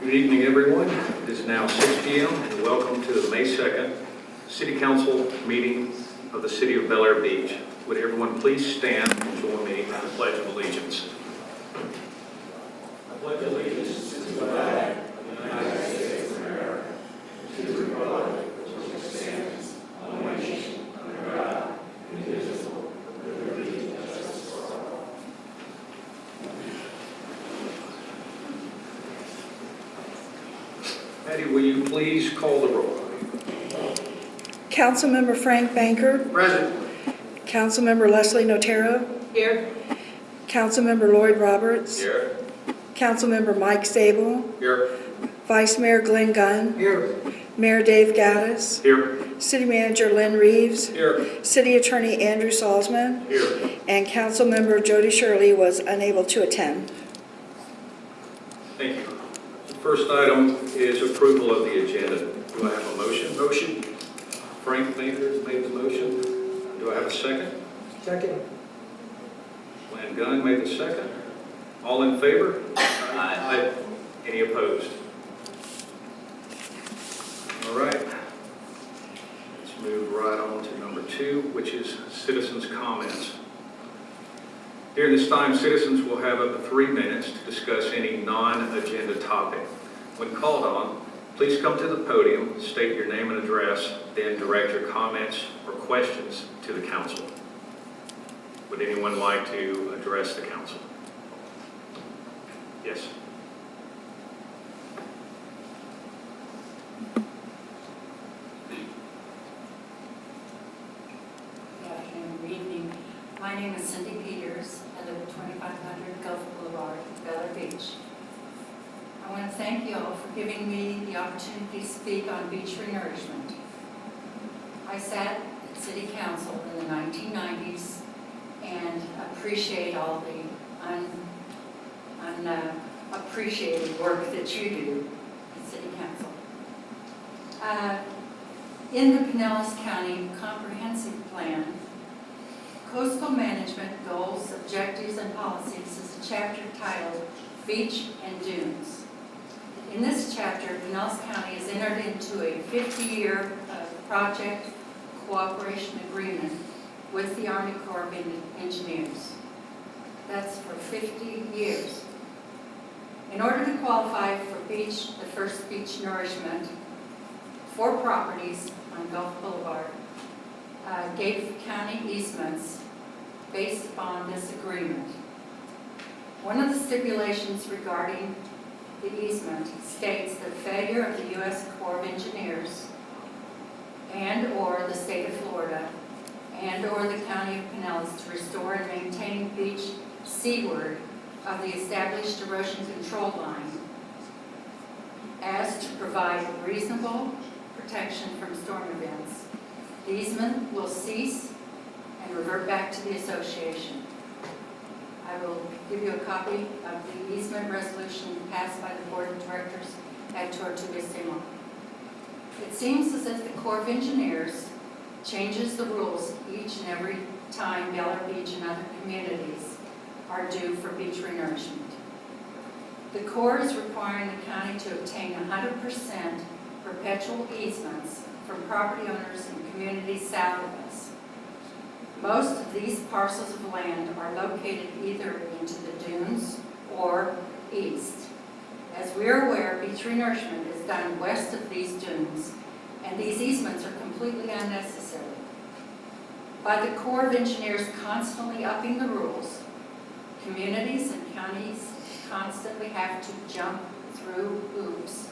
Good evening, everyone. It is now 6 p.m. and welcome to the May 2nd City Council meeting of the City of Bel Air Beach. Would everyone please stand and join me in the Pledge of Allegiance? I pledge allegiance to the flag of the United States of America, to the republic which stands one nation under God, indivisible, with liberty and justice for all. Patty, will you please call the roll? Councilmember Frank Banker. Present. Councilmember Leslie Notero. Here. Councilmember Lloyd Roberts. Here. Councilmember Mike Sable. Here. Vice Mayor Glenn Gunn. Here. Mayor Dave Gaddis. Here. City Manager Lynn Reeves. Here. City Attorney Andrew Salzman. Here. And Councilmember Jody Shirley was unable to attend. Thank you. The first item is approval of the agenda. Do I have a motion? Motion. Frank Banker has made the motion. Do I have a second? Second. Glenn Gunn made the second. All in favor? Aye. Any opposed? All right. Let's move right on to number 2, which is citizens' comments. During this time, citizens will have up to 3 minutes to discuss any non-agenda topic. When called on, please come to the podium, state your name and address, then direct your comments or questions to the council. Would anyone like to address the council? Yes. Good afternoon, good evening. My name is Cindy Peters. I live at 2500 Gulf Boulevard, Bel Air Beach. I want to thank you all for giving me the opportunity to speak on beach renourishment. I sat at City Council in the 1990s and appreciate all the unappreciated work that you do at City Council. In the Pinellas County Comprehensive Plan, Coastal Management Goals, Objectives, and Policies is a chapter titled Beach and Dunes. In this chapter, Pinellas County has entered into a 50-year project cooperation agreement with the Army Corps of Engineers. That's for 50 years. In order to qualify for the first beach nourishment, 4 properties on Gulf Boulevard gave county easements based upon this agreement. One of the stipulations regarding the easement states that failure of the U.S. Corps of Engineers and/or the state of Florida and/or the county of Pinellas to restore and maintain beach seaward of the established erosion control line as to provide reasonable protection from storm events. The easement will cease and revert back to the association. I will give you a copy of the easement resolution passed by the Board of Directors at Tortugas de Mar. It seems as if the Corps of Engineers changes the rules each and every time Bel Air Beach and other communities are due for beach renourishment. The Corps is requiring the county to obtain 100% perpetual easements from property owners in communities south of us. Most of these parcels of land are located either into the dunes or east. As we are aware, beach renourishment is done west of these dunes, and these easements are completely unnecessary. By the Corps of Engineers constantly upping the rules, communities and counties constantly have to jump through hoops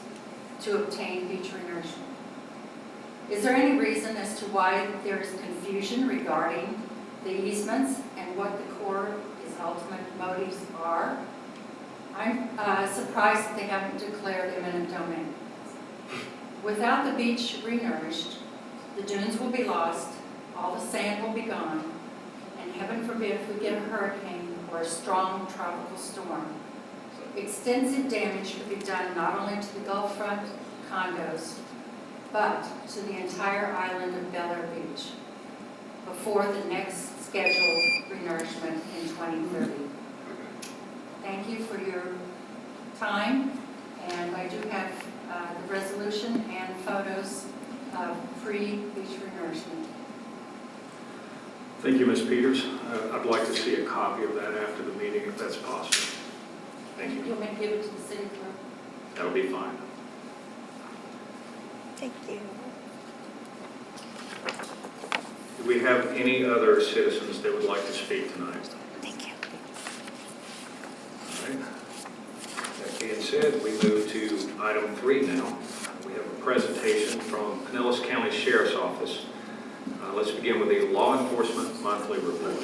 to obtain beach renourishment. Is there any reason as to why there is confusion regarding the easements and what the Corps' ultimate motives are? I'm surprised that they haven't declared eminent domain. Without the beach renourished, the dunes will be lost, all the sand will be gone, and heaven forbid if we get a hurricane or a strong tropical storm. Extensive damage could be done not only to the Gulf front condos, but to the entire island of Bel Air Beach before the next scheduled renourishment in 2030. Thank you for your time, and I do resolution and photos of free beach renourishment. Thank you, Ms. Peters. I'd like to see a copy of that after the meeting, if that's possible. Thank You you. want me to give it to the city clerk? That'll be fine. Thank you. Do we have any other citizens that would like to speak tonight? Thank you. All right. That being said, we move to item 3 now. We have a presentation from Pinellas County Sheriff's Office. Let's begin with the Law Enforcement Monthly Report.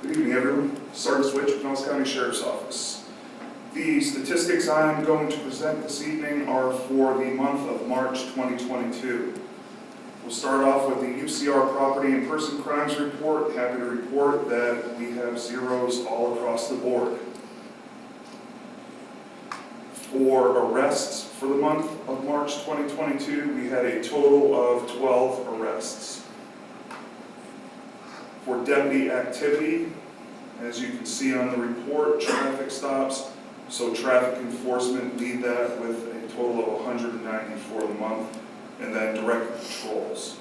Good evening, everyone. Sergeant Switch, Pinellas County Sheriff's Office. The statistics I am going to present this evening are for the month of March 2022. We'll start off with the UCR Property and Person Crimes Report. Happy to report that we have zeros all across the board. For arrests for the month of March 2022, we had a total of 12 arrests. For deputy activity, as you can see on the report, traffic stops, so traffic enforcement lead that with a total of 190 for the month, and then direct patrols.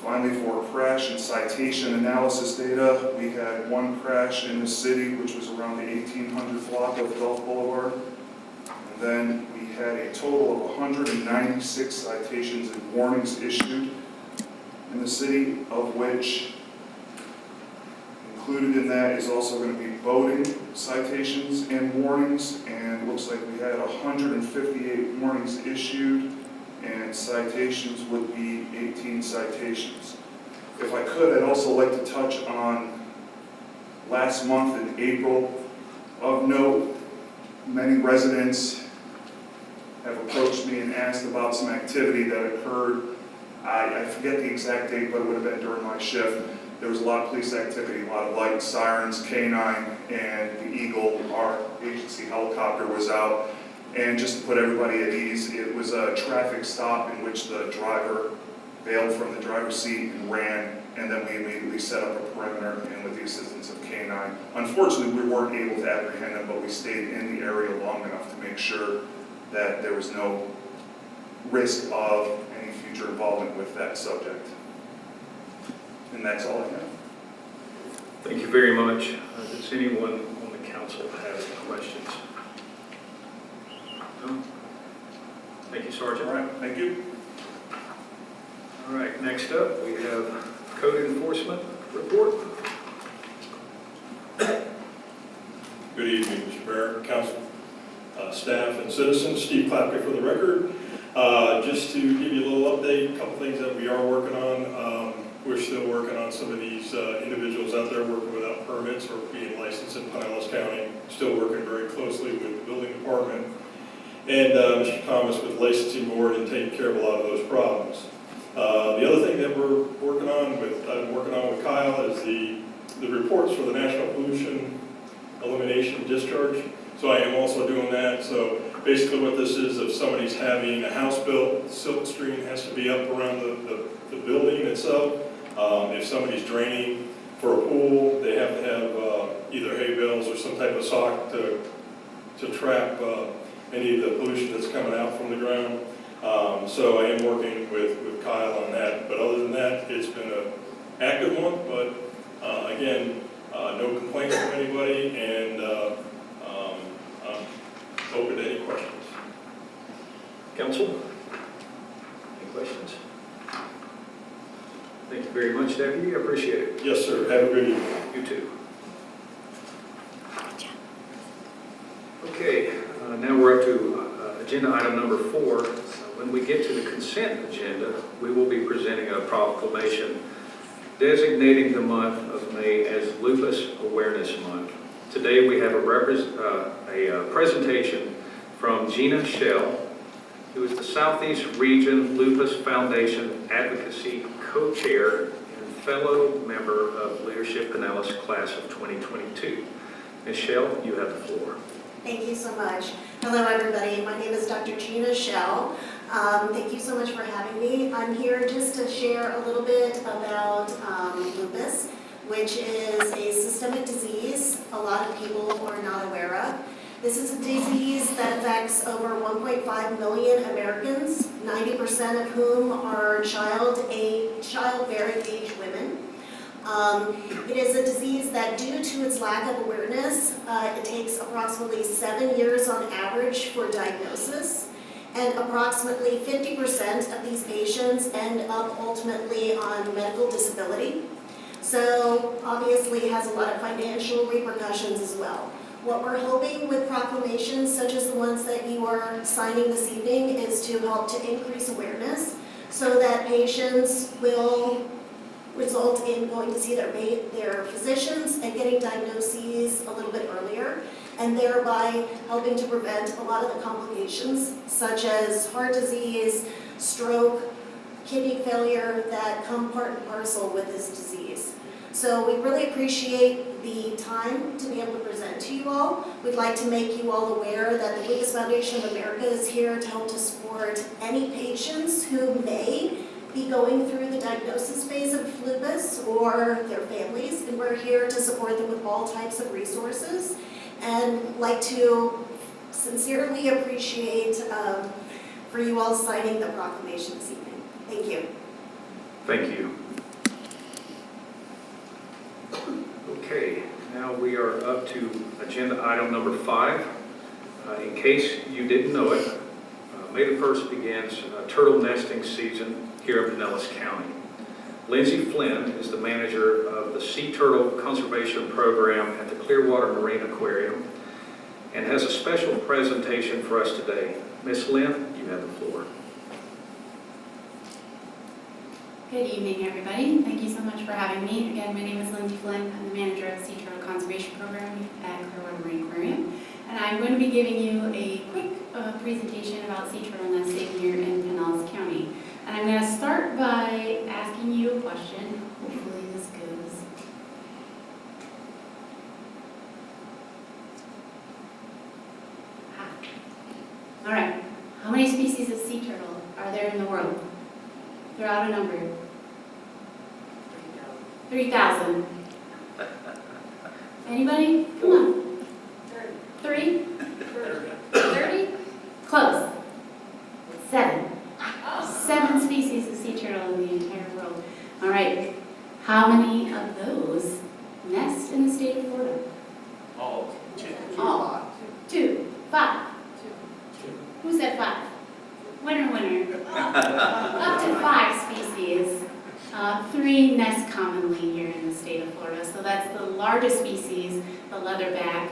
Finally, for crash and citation analysis data, we had one crash in the city, which was around the 1800 block of Gulf Boulevard. And then we had a total of 196 citations and warnings issued in the city, of which included in that is also going to be boating citations and warnings, and it looks like we had 158 warnings issued, and citations would be 18 citations. If I could, I'd also like to touch on last month in April. Of note, many residents have approached me and asked about some activity that occurred. I forget the exact date, but it would have been during my shift. There was a lot of police activity, a lot of lights, sirens, K-9, and the Eagle, our agency helicopter, was out. And just to put everybody at ease, it was a traffic stop in which the driver bailed from the driver's seat and ran, and then we immediately set up a perimeter, and with the assistance of K-9. Unfortunately, we weren't able to apprehend him, but we stayed in the area long enough to make sure that there was no risk of any future involvement with that subject. And that's all I have. Thank you very much. Does anyone on the council have any questions? No? Thank you, Sergeant. All right, thank you. All right, next up, we have Code Enforcement Report. Good evening, Mr. Mayor, Council, staff, and citizens. Steve Clapke for the record. Just to give you a little update, a couple things that we are working on. We're still working on some of these individuals out there working without permits or being licensed in Pinellas County. Still working very closely with the building department and Mr. Thomas with the licensing board and taking care of a lot of those problems. The other thing that we're working on with Kyle is the reports for the National Pollution Elimination Discharge. So I am also doing that. So basically what this is, if somebody's having a house built, the silt screen has to be up around the building itself. If somebody's draining for a pool, they have to have either hay bales or some type of sock to trap any of the pollution that's coming out from the ground. So I am working with Kyle on that. But other than that, it's been an active one. But again, no complaints from anybody, and I'm open to any questions. Council? Any questions? Thank you very much, Deputy. I appreciate it. Yes, sir. Have a good evening. You too. Okay, now we're up to agenda item number 4. When we get to the consent agenda, we will be presenting a proclamation designating the month of May as Lupus Awareness Month. Today we have a presentation from Gina Schell, who is the Southeast Region Lupus Foundation Advocacy Co-Chair and fellow member of Leadership Pinellas Class of 2022. Ms. Schell, you have the floor. Thank you so much. Hello, everybody. My name is Dr. Gina Schell. Thank you so much for having me. I'm here just to share a little bit about lupus, which is a systemic disease a lot of people are not aware of. This is a disease that affects over 1.5 million Americans, 90% of whom are childbearing age women. It is a disease that, due to its lack of awareness, it takes approximately 7 years on average for diagnosis, and approximately 50% of these patients end up ultimately on medical disability. So obviously it has a lot of financial repercussions as well. What we're hoping with proclamations such as the ones that you are signing this evening is to help to increase awareness so that patients will result in going to see their physicians and getting diagnoses a little bit earlier, and thereby helping to prevent a lot of the complications such as heart disease, stroke, kidney failure that come part and parcel with this disease. So we really appreciate the time to be able to present to you all. We'd like to make you all aware that the Lupus Foundation of America is here to help to support any patients who may be going through the diagnosis phase of lupus or their families, and we're here to support them with all types of resources, and like to sincerely appreciate for you all signing the proclamation this evening. Thank you. Thank you. Okay, now we are up to agenda item number 5. In case you didn't know it, May the 1st begins turtle nesting season here in Pinellas County. Lindsay Flynn is the manager of the Sea Turtle Conservation Program at the Clearwater Marine Aquarium and has a special presentation for us today. Ms. Lynn, you have the floor. Good evening, everybody. Thank you so much for having me. Again, my name is Lindsay Flynn. I'm the manager of the Sea Turtle Conservation Program at Clearwater Marine Aquarium. And I'm going to be giving you a quick presentation about sea turtle nesting here in Pinellas County. And I'm going to start by asking you a question. Hopefully this goes. All right. How many species of sea turtle are there in the world? Throw out a number. 3,000. Anybody? Come on. 3? 30? Close. 7. 7 species of sea turtle in the entire world. All right. How many of those nest in the state of Florida? All. All. 2. 5. Who said 5? Winner. Up to 5 species. 3 nest commonly here in the state of Florida. So that's the largest species, the leatherback,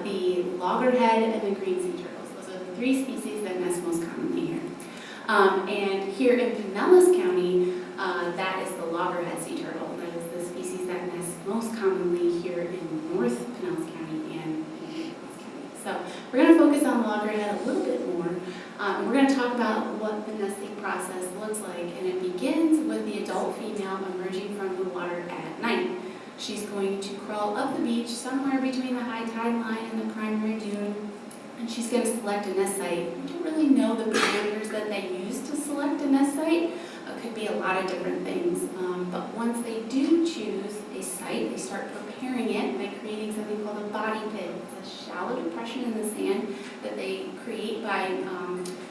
the loggerhead, and the green sea turtles. Those are the 3 species that nest most commonly here. And here in Pinellas County, that is the loggerhead sea turtle. That is the species that nests most commonly here in North Pinellas County and in Pinellas County. So we're going to focus on loggerhead a little bit more. We're going to talk about what the nesting process looks like, and it begins with the adult female emerging from the water at night. She's going to crawl up the beach somewhere between the high tide line and the primary dune, and she's going to select a nest site. We don't really know the parameters that they use to select a nest site. It could be a lot of different things, but once they do choose a site, they start preparing it by creating something called a body pit. It's a shallow depression in the sand that they create by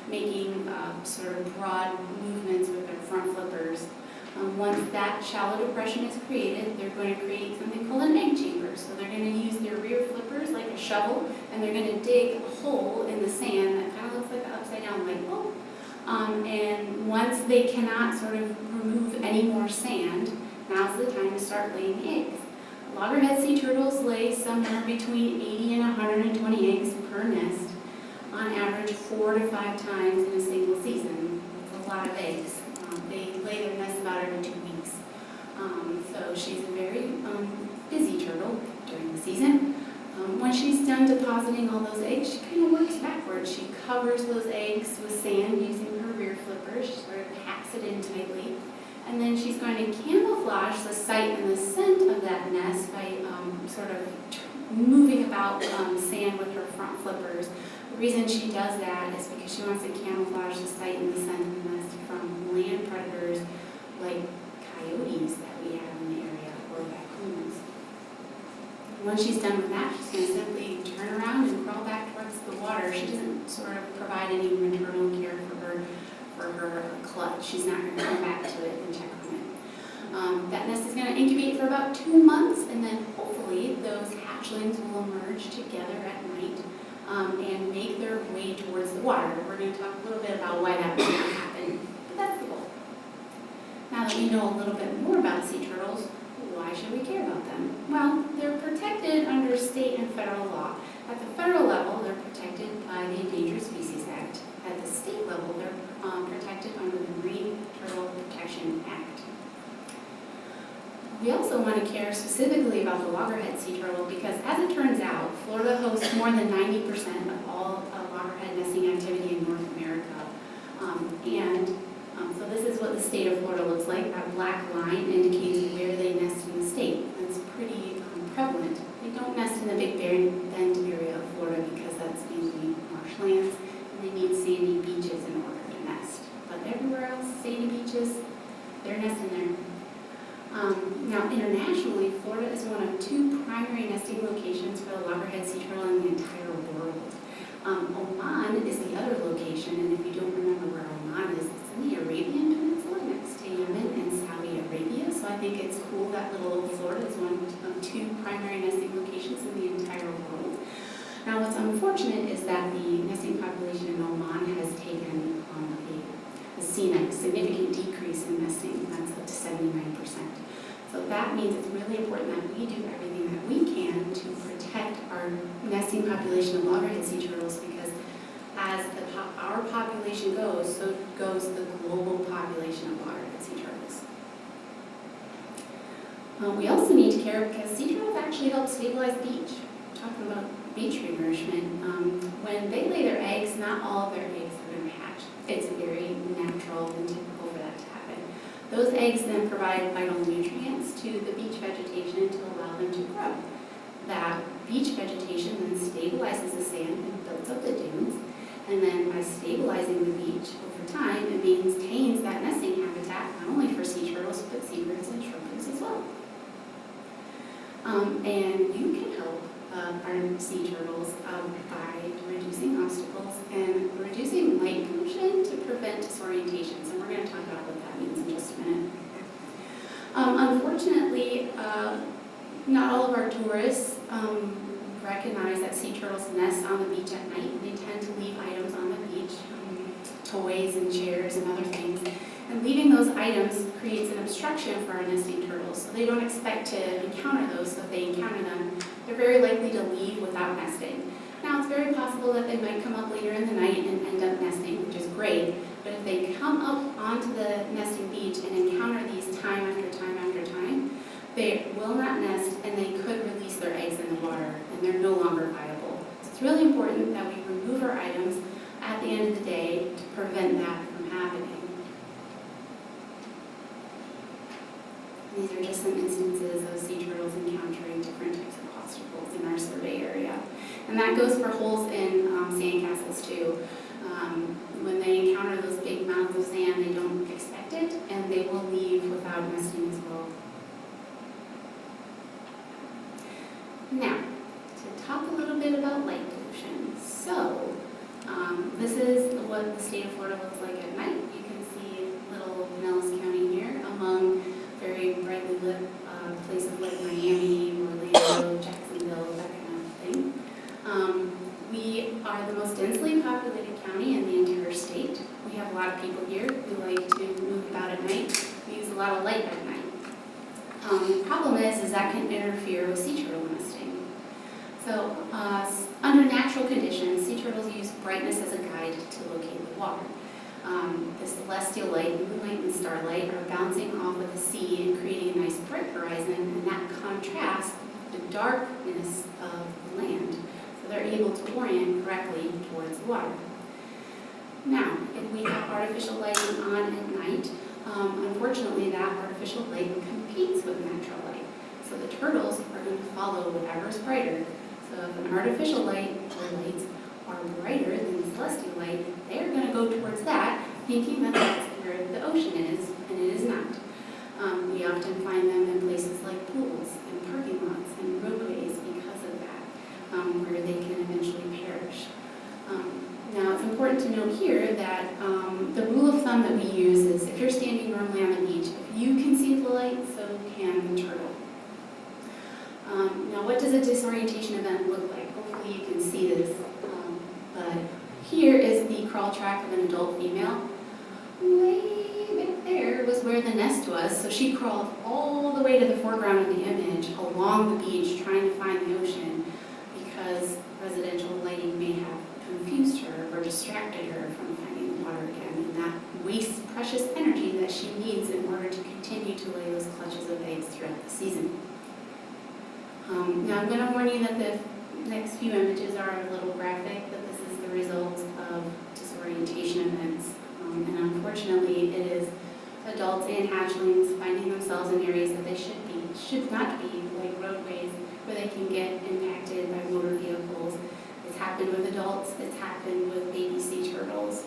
making sort of broad movements with their front flippers. Once that shallow depression is created, they're going to create something called an egg chamber. So they're going to use their rear flippers like a shovel, and they're going to dig a hole in the sand that kind of looks like an upside down light bulb. And once they cannot sort of remove any more sand, now's the time to start laying eggs. Loggerhead sea turtles lay somewhere between 80 and 120 eggs per nest, on average 4 to 5 times in a single season. That's a lot of eggs. They lay their nest about every 2 weeks. So she's a very busy turtle during the season. When she's done depositing all those eggs, she kind of works backwards. She covers those eggs with sand using her rear flippers. She sort of packs it in tightly. And then she's going to camouflage the site and the scent of that nest by sort of moving about sand with her front flippers. The reason she does that is because she wants to camouflage the site and the scent of the nest from land predators like coyotes that we have in the area, or raccoons. Once she's done with that, she's going to simply turn around and crawl back towards the water. She doesn't sort of provide any maternal care for her clutch. She's not going to come back to it and check on it. That nest is going to incubate for about 2 months, and then hopefully those hatchlings will emerge together at night and make their way towards the water. We're going to talk a little bit about why that might not happen, but that's the goal. Now that we know a little bit more about sea turtles, why should we care about them? Well, they're protected under state and federal law. At the federal level, they're protected by the Endangered Species Act. At the state level, they're protected under the Marine Turtle Protection Act. We also want to care specifically about the loggerhead sea turtle because, as it turns out, Florida hosts more than 90% of all loggerhead nesting activity in North America. So this is what the state of Florida looks like. That black line indicates where they nest in the state. That's pretty prevalent. They don't nest in the Big Bend area of Florida because that's mainly marshlands, and they need sandy beaches in order to nest. But everywhere else, sandy beaches, they're nesting there. Now, internationally, Florida is one of 2 primary nesting locations for the loggerhead sea turtle in the entire world. Oman is the other location, and if you don't remember where Oman is, it's in the Arabian Peninsula next to Yemen and Saudi Arabia. So I think it's cool that little Florida is one of 2 primary nesting locations in the entire world. Now, what's unfortunate is that the nesting population in Oman has seen a significant decrease in nesting. That's up to 79%. So that means it's really important that we do everything that we can to protect our nesting population of loggerhead sea turtles, because as our population goes, so goes the global population of loggerhead sea turtles. We also need to care because sea turtles actually help stabilize the beach. Talking about beach renourishment, when they lay their eggs, not all of their eggs are going to hatch. It's very natural and typical for that to happen. Those eggs then provide vital nutrients to the beach vegetation to allow them to grow. That beach vegetation then stabilizes the sand and builds up the dunes, and then by stabilizing the beach over time, it maintains that nesting habitat not only for sea turtles, but seabirds and shorebirds as well. And you can help our sea turtles by reducing obstacles and reducing light pollution to prevent disorientations. And we're going to talk about what that means in just a minute. Unfortunately, not all of our tourists recognize that sea turtles nest on the beach at night. They tend to leave items on the beach, toys and chairs and other things. And leaving those items creates an obstruction for our nesting turtles, so they don't expect to encounter those. So if they encounter them, they're very likely to leave without nesting. Now, it's very possible that they might come up later in the night and end up nesting, which is great. But if they come up onto the nesting beach and encounter these time after time after time, they will not nest and they could release their eggs in the water and they're no longer viable. So it's really important that we remove our items at the end of the day to prevent that from happening. These are just some instances of sea turtles encountering different types of obstacles in our survey area. And that goes for holes in sandcastles too. When they encounter those big mounds of sand, they don't expect it, and they will leave without nesting as well. Now, to talk a little bit about light pollution. So, this is what the state of Florida looks like at night. You can see little Pinellas County here among very brightly lit places like Miami, Orlando, Jacksonville, that kind of thing. We are the most densely populated county in the entire state. We have a lot of people here who like to move about at night. We use a lot of light at night. The problem is that can interfere with sea turtle nesting. So under natural conditions, sea turtles use brightness as a guide to locate the water. The celestial light, moonlight, and starlight are bouncing off of the sea and creating a nice bright horizon, and that contrasts the darkness of the land. So they're able to orient correctly towards the water. Now, if we have artificial lighting on at night, unfortunately that artificial light competes with natural light. So the turtles are going to follow whatever's brighter. So if an artificial light or lights are brighter than the celestial light, they're going to go towards that, thinking that that's where the ocean is, and it is not. We often find them in places like pools and parking lots and roadways because of that, where they can eventually perish. Now, it's important to note here that the rule of thumb that we use is if you're standing normally on the beach, if you can see the light, so can the turtle. Now, what does a disorientation event look like? Hopefully you can see this. But here is the crawl track of an adult female. Way back there was where the nest was, so she crawled all the way to the foreground of the image along the beach trying to find the ocean because residential lighting may have confused her or distracted her from finding the water again, and that wastes precious energy that she needs in order to continue to lay those clutches of eggs throughout the season. Now I'm going to warn you that the next few images are a little graphic, that this is the result of disorientation events. And unfortunately, it is adults and hatchlings finding themselves in areas that they should not be, like roadways, where they can get impacted by motor vehicles. It's happened with adults, it's happened with baby sea turtles.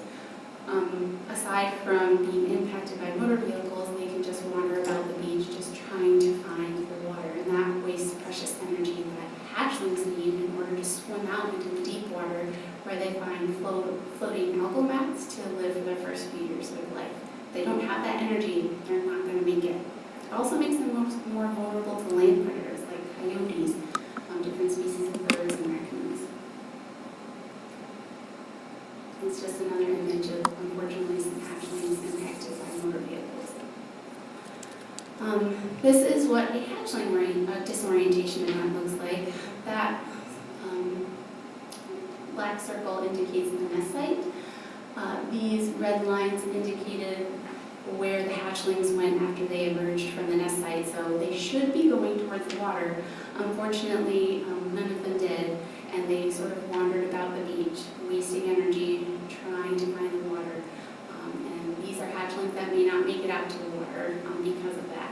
Aside from being impacted by motor vehicles, they can just wander about the beach just trying to find the water, and that wastes precious energy that hatchlings need in order to swim out into the deep water where they find floating algal mats to live for their first few years of their life. If they don't have that energy, they're not going to make it. It also makes them more vulnerable to land predators like coyotes, different species of birds and raccoons. It's just another image of, unfortunately, some hatchlings impacted by motor vehicles. This is what a hatchling disorientation event looks like. That black circle indicates the nest site. These red lines indicated where the hatchlings went after they emerged from the nest site, so they should be going towards the water. Unfortunately, none of them did, and they sort of wandered about the beach, wasting energy trying to find the water. And these are hatchlings that may not make it out to the water because of that.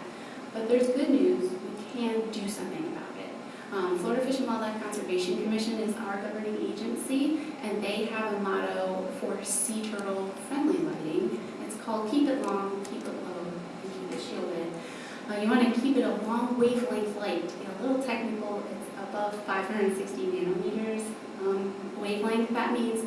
But there's good news, we can do something about it. Florida Fish and Wildlife Conservation Commission is our governing agency, and they have a motto for sea turtle friendly lighting. It's called Keep It Long, Keep It Low, and Keep It Shielded. You want to keep it a long wavelength light. To get a little technical, it's above 560 nanometers wavelength. That means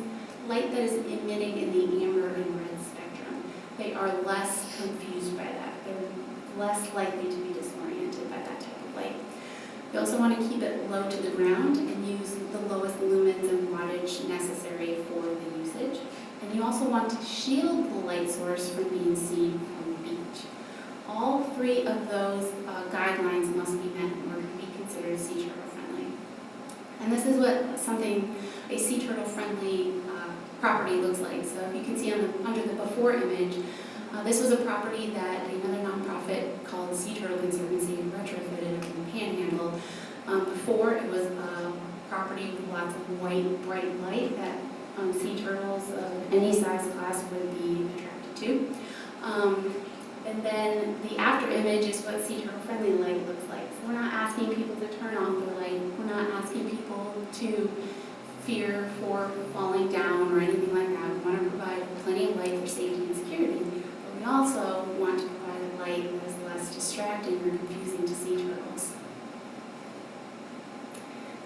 light that is emitting in the amber and red spectrum. They are less confused by that. They're less likely to be disoriented by that type of light. You also want to keep it low to the ground and use the lowest lumens and wattage necessary for the usage. And you also want to shield the light source from being seen from the beach. All three of those guidelines must be met in order to be considered sea turtle friendly. And this is what a sea turtle friendly property looks like. So if you can see under the before image, this was a property that another nonprofit called Sea Turtle Conservancy retrofitted in the Panhandle. Before, it was a property with lots of white, bright light that sea turtles of any size class would be attracted to. And then the after image is what sea turtle friendly light looks like. So we're not asking people to turn off their light. We're not asking people to fear for falling down or anything like that. We want to provide plenty of light for safety and security. But we also want to provide a light that is less distracting or confusing to sea turtles.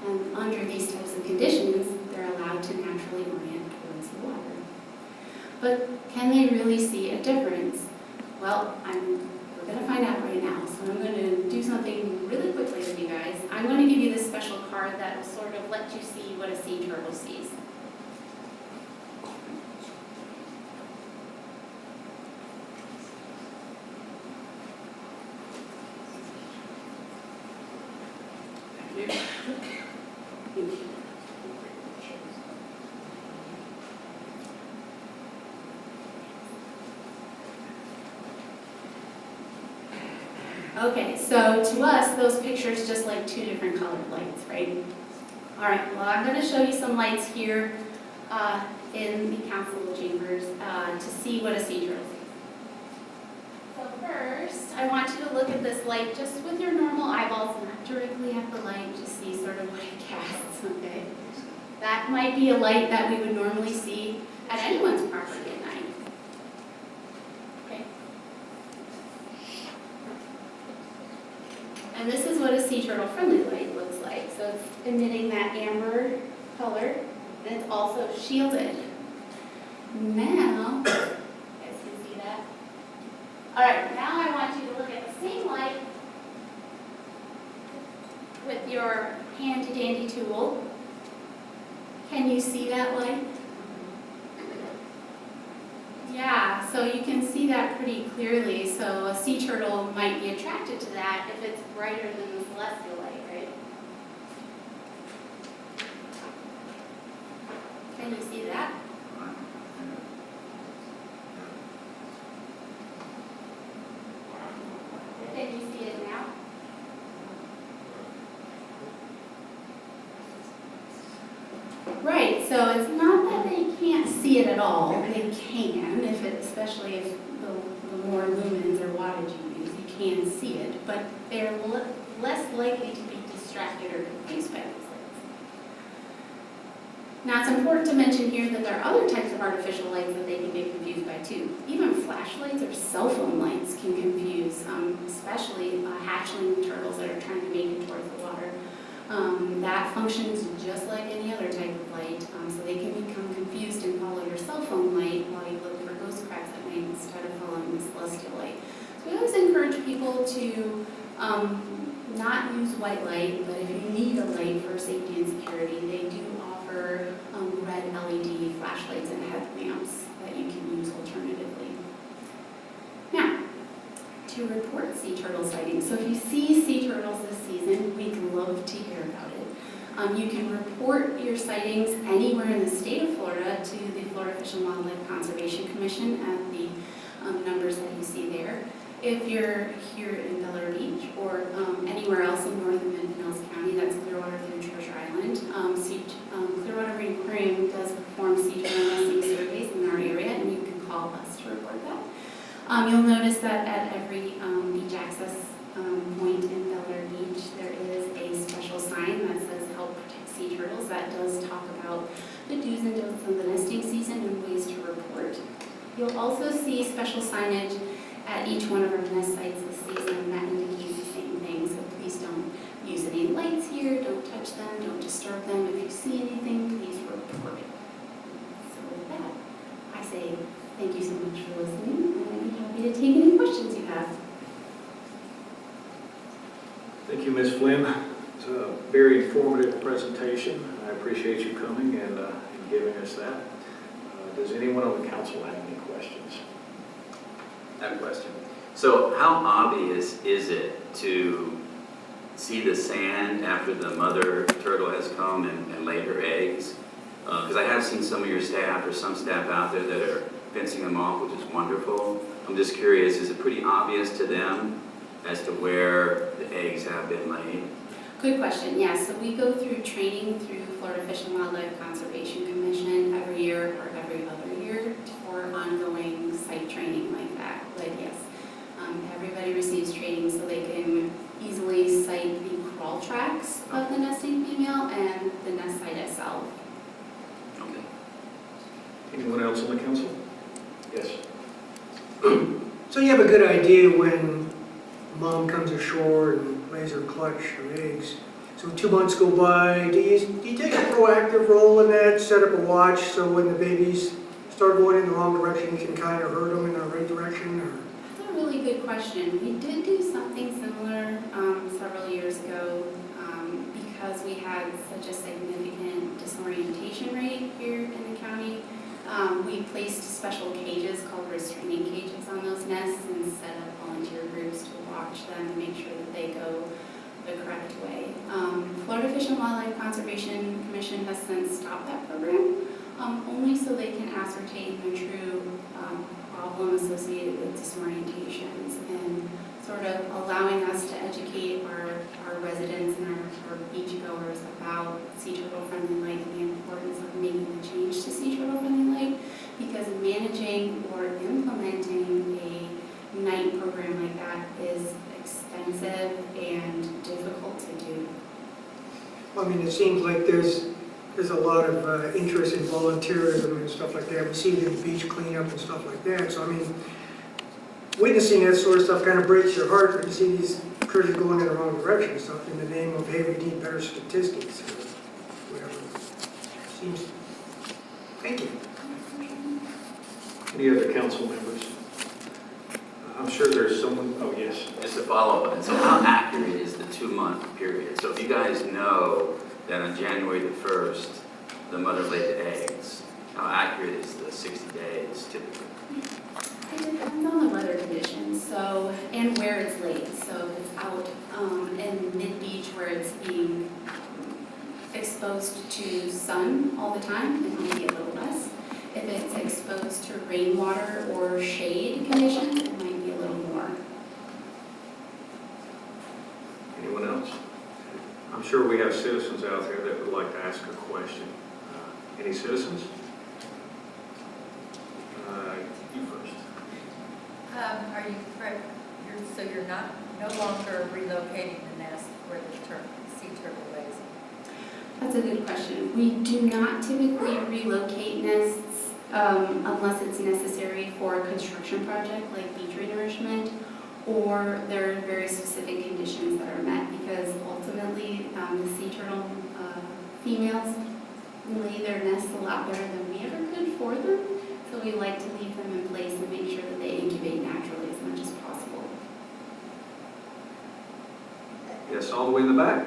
And under these types of conditions, they're allowed to naturally orient towards the water. But can they really see a difference? Well, we're going to find out right now. So I'm going to do something really quickly with you guys. I'm going to give you this special card that will sort of let you see what a sea turtle sees. Thank you. Okay, so to us, those pictures just like two different colored lights, right? All right, well, I'm going to show you some lights here in the council chambers to see what a sea turtle sees. So first, I want you to look at this light just with your normal eyeballs, not directly at the light, just see sort of what it casts, okay? That might be a light that we would normally see at anyone's property at night. Okay. And this is what a sea turtle friendly light looks like. So it's emitting that amber color, and it's also shielded. Now, you guys can see that. All right, now I want you to look at the same light with your handy dandy tool. Can you see that light? Yeah, so you can see that pretty clearly. So a sea turtle might be attracted to that if it's brighter than the celestial light, right? Can you see that? Can you see it now? Right, so it's not that they can't see it at all. They can, especially if the more lumens or wattage you use, you can see it, but they're less likely to be distracted or confused by these lights. Now, it's important to mention here that there are other types of artificial lights that they can get confused by too. Even flashlights or cell phone lights can confuse, especially hatchling turtles that are trying to make it towards the water. That functions just like any other type of light, so they can become confused and follow your cell phone light while you look for ghost crabs at night instead of following the celestial light. So we always encourage people to not use white light, but if you need a light for safety and security, they do offer red LED flashlights and headlamps that you can use alternatively. Now, to report sea turtle sightings. So if you see sea turtles this season, we'd love to hear about it. You can report your sightings anywhere in the state of Florida to the Florida Fish and Wildlife Conservation Commission at the numbers that you see there. If you're here in Bel Air Beach or anywhere else in northern Pinellas County, that's Clearwater through Treasure Island. Clearwater Marine Aquarium does perform sea turtle nesting surveys in our area, and you can call us to report that. You'll notice that at every beach access point in Bel Air Beach, there is a special sign that says Help Protect Sea Turtles. That does talk about the do's and don'ts of the nesting season and ways to report. You'll also see special signage at each one of our nest sites this season that indicates the same thing. So please don't use any lights here, don't touch them, don't disturb them. If you see anything, please report it. So with that, I say thank you so much for listening, and I'd be happy to take any questions you have. Thank you, Ms. Flynn. It's a very informative presentation. I appreciate you coming and giving us that. Does anyone on the council have any questions? I have a question. So how obvious is it to see the sand after the mother turtle has come and laid her eggs? Because I have seen some of your staff or some staff out there that are fencing them off, which is wonderful. I'm just curious, is it pretty obvious to them as to where the eggs have been laid? Good question, yes. So we go through training through Florida Fish and Wildlife Conservation Commission every year or every other year for ongoing site training like that. But yes, everybody receives training so they can easily cite the crawl tracks of the nesting female and the nest site itself. Okay. Anyone else on the council? Yes. So you have a good idea when mom comes ashore and lays her clutch or eggs. So 2 months go by, do you take a proactive role in that, set up a watch so when the babies start going in the wrong direction, you can kind of herd them in the right direction? Or? That's a really good question. We did do something similar several years ago because we had such a significant disorientation rate here in the county. We placed special cages called restraining cages on those nests and set up volunteer groups to watch them and make sure that they go the correct way. Florida Fish and Wildlife Conservation Commission has since stopped that program, only so they can ascertain the true problem associated with disorientations and sort of allowing us to educate our residents and our beachgoers about sea turtle friendly light and the importance of making the change to sea turtle friendly light, because managing or implementing a night program like that is expensive and difficult to do. Well, I mean, it seems like there's there's a lot of interest in volunteerism and stuff like that. We see it in beach cleanup and stuff like that. So, I mean, witnessing that sort of stuff kind of breaks your heart when you see these crews going in the wrong direction and stuff in the name of, hey, we need better statistics or whatever. Seems, thank you. Any other council members? I'm sure there's someone, oh, yes. Just to follow up, and so how accurate is the 2-month period? So if you guys know that on January the 1st, the mother laid the eggs, how accurate is the 60 days typically? It depends on the weather conditions, so, and where it's laid. So if it's out in mid-beach where it's being exposed to sun all the time, it might be a little less. If it's exposed to rainwater or shade conditions, it might be a little more. Anyone else? I'm sure we have citizens out there that would like to ask a question. Any citizens? You first. Are you correct? So you're no longer relocating the nest where the sea turtle lays? That's a good question. We do not typically relocate nests unless it's necessary for a construction project like beach renourishment, or there are very specific conditions that are met, because ultimately the sea turtle females lay their nests a lot better than we ever could for them. So we like to leave them in place and make sure that they incubate naturally as much as possible. Yes, all the way in the back.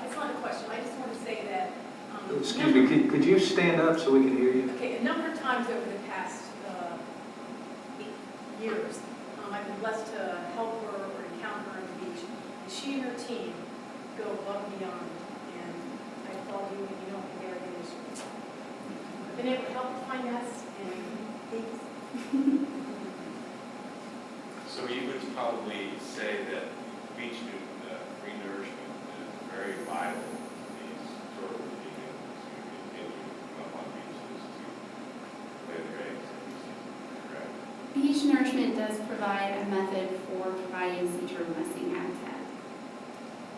It's not a question, I just want to say that. Excuse me, could you stand up so we can hear you? Okay, a number of times over the past years, I've been blessed to help her or encounter her on the beach. And she and her team go above and beyond, and I applaud you, and you don't think they're in this. I've been able to help her find nests and things. So you would probably say that beach renourishment is very vital to these turtles being able to continue to come up on beaches to lay their eggs, correct? Beach nourishment does provide a method for providing sea turtle nesting habitat.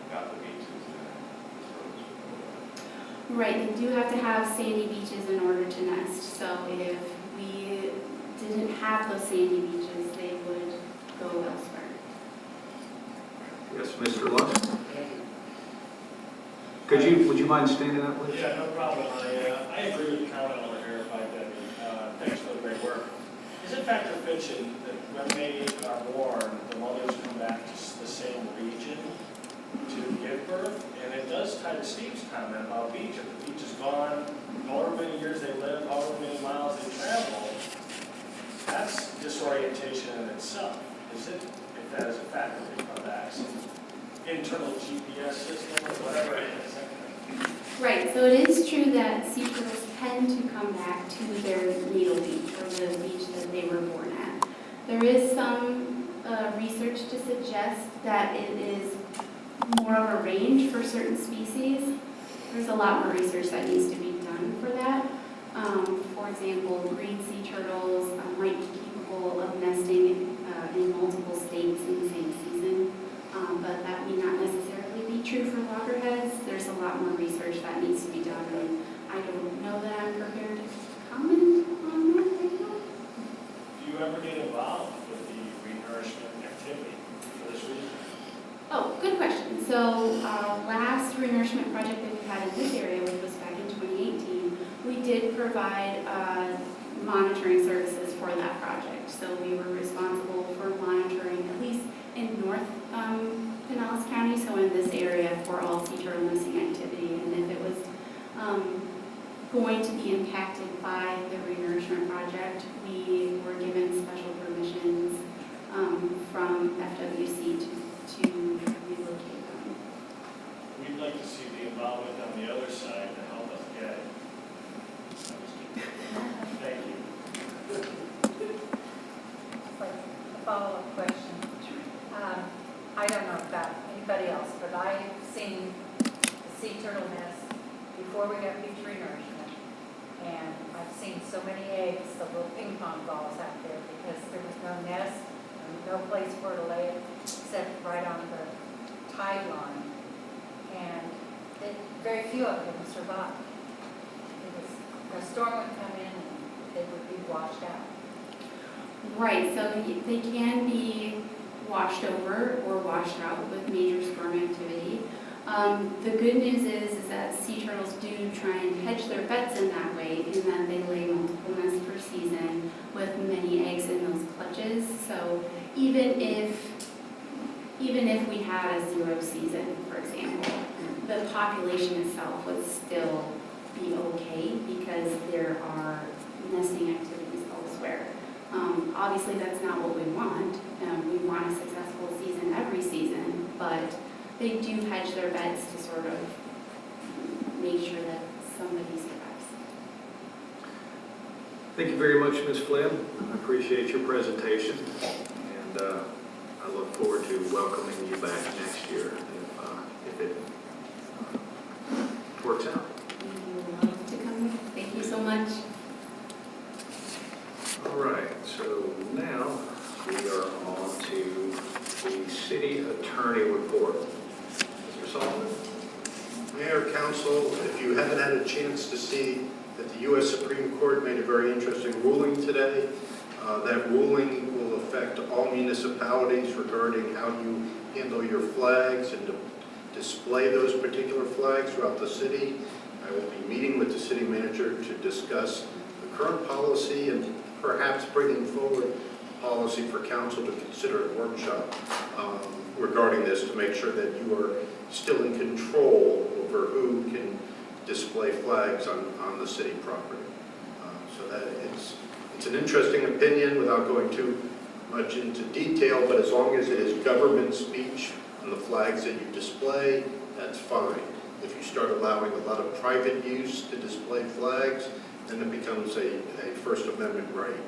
Without the beaches, the turtles would go away. Right, they do have to have sandy beaches in order to nest. So if we didn't have those sandy beaches, they would go elsewhere. Yes, Mr. Lux? Would you mind standing up, please? Yeah, no problem. I agree with the comment on the verified Debbie. Thanks for the great work. Is it fact or fiction that when they are born, the mothers come back to the same region to give birth? And it does tie to Steve's comment about beach. If the beach is gone, however many years they live, however many miles they travel, that's disorientation in itself. Is it, if that is a fact that they come back? Some internal GPS system or whatever it is. Right, so it is true that sea turtles tend to come back to their natal beach, or the beach that they were born at. There is some research to suggest that it is more of a range for certain species. There's a lot more research that needs to be done for that. For example, green sea turtles might be capable of nesting in multiple states in the same season, but that may not necessarily be true for loggerheads. There's a lot more research that needs to be done, and I don't know that I'm prepared to comment on that right now. Do you ever get involved with the renourishment activity for this reason? Oh, good question. So last renourishment project that we had in this area, which was back in 2018, we did provide monitoring services for that project. So we were responsible for monitoring, at least in North Pinellas County, so in this area, for all sea turtle nesting activity. And if it was going to be impacted by the renourishment project, we were given special permissions from FWC to relocate them. We'd like to see the involvement on the other side to help us get it. Thank you. Like a follow-up question. I don't know about anybody else, but I've seen the sea turtle nest before we got beach renourishment. And I've seen so many eggs, the little ping pong balls out there, because there was no nest, and no place for it to lay it, except right on the tide line. And very few of them survived. a storm would come in and they would be washed out. Right, so they can be washed over or washed out with major storm activity. The good news is that sea turtles do try and hedge their bets in that way, in that they lay multiple nests per season with many eggs in those clutches. So even if we had a zero season, for example, the population itself would still be okay because there are nesting activities elsewhere. Obviously, that's not what we want. We want a successful season every season, but they do hedge their bets to sort of make sure that somebody survives. Thank you very much, Ms. Flynn. I appreciate your presentation, and I look forward to welcoming you back next year if it works out. We would love to come. Thank you so much. All right, so now we are on to the city attorney report. Mr. Solomon? Mayor, Council, if you haven't had a chance to see that the U.S. Supreme Court made a very interesting ruling today, that ruling will affect all municipalities regarding how you handle your flags and to display those particular flags throughout the city. I will be meeting with the city manager to discuss the current policy and perhaps bringing forward policy for council to consider at workshop regarding this to make sure that you are still in control over who can display flags on the city property. So that it's an interesting opinion without going too much into detail, but as long as it is government speech on the flags that you display, that's fine. If you start allowing a lot of private use to display flags, then it becomes a First Amendment right.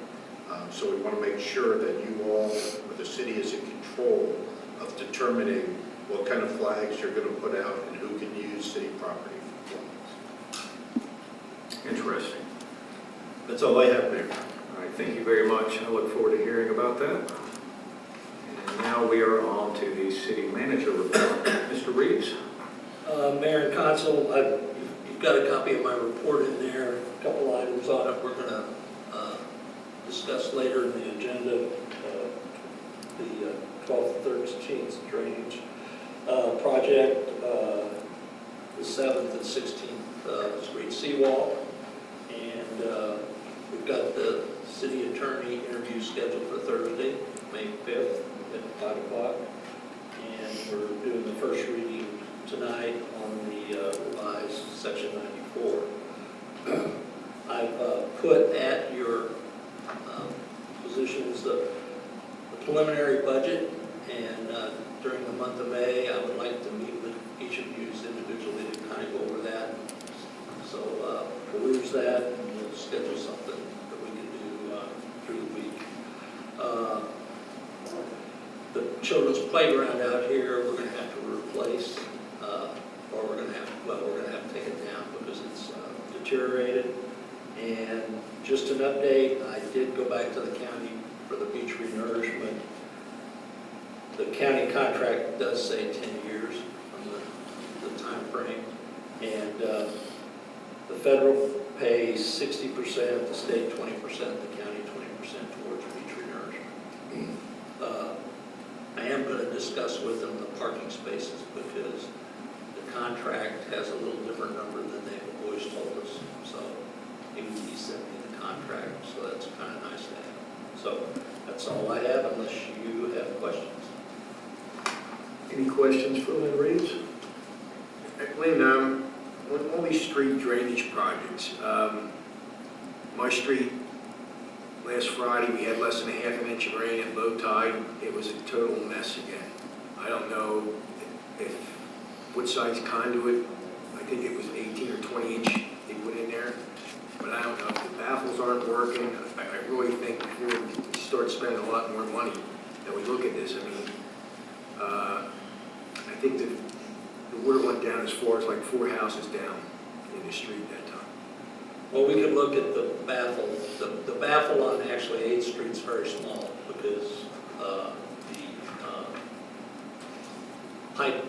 So we want to make sure that you all, or the city, is in control of determining what kind of flags you're going to put out and who can use city property for flags. Interesting. That's all I have, Mayor. All right, thank you very much. I look forward to hearing about that. And now we are on to the city manager report. Mr. Reeves? Mayor and Council, you've got a copy of my report in there, a couple items on it we're going to discuss later in the agenda, the 12th, 13th drainage project, the 7th and 16th street seawall, and we've got the city attorney interview scheduled for Thursday, May 5th at 5 o'clock, and we're doing the first reading tonight on the revised section 94. I've put at your positions the preliminary budget, and during the month of May, I would like to meet with each of you individually to kind of go over that. So peruse that, and we'll schedule something that we can do through the week. The children's playground out here, we're going to have to replace, or we're going to have to take it down because it's deteriorated. And just an update, I did go back to the county for the beach renourishment. The county contract does say 10 years on the time frame, and the federal pays 60%, the state 20%, the county 20% towards beach renourishment. I am going to discuss with them the parking spaces because the contract has a little different number than they've always told us. So he sent me the contract, so that's kind of nice to have. So that's all I have unless you have questions. Any questions for Lynn Reeves? Lynn, on all these street drainage projects, my street, last Friday, we had less than a half an inch of rain at low tide. It was a total mess again. I don't know what size conduit, I think it was an 18 or 20 inch they put in there, but I don't know, if the baffles aren't working, I really think before we start spending a lot more money that we look at this. I mean, I think the water went down as far as like 4 houses down in the street that time. Well, we could look at the baffle. The baffle on actually 8th Street is very small because the pipe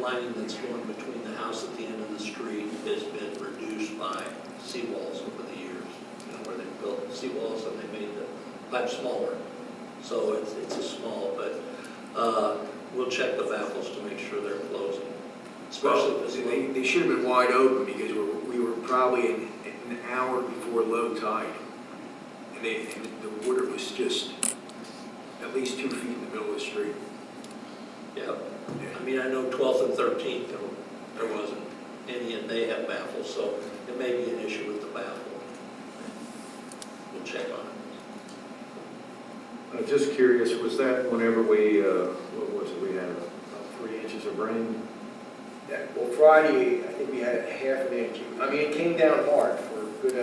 lining that's going between the house at the end of the street has been reduced by seawalls over the years. You know, where they built seawalls and they made the pipe smaller. So it's a small, but we'll check the baffles to make sure they're closing. Especially Well, if it's they should have been wide open because we were probably an hour before low tide. And the water was just at least 2 feet in the middle of the street. Yeah. I mean, I know 12th and 13th, there wasn't any, and they have baffles, so it may be an issue with the baffle. We'll check on it. Just curious, was that whenever we, what was it, we had about 3 inches of rain? Yeah, well, Friday, I think we had half an inch. I mean, it came down hard for a good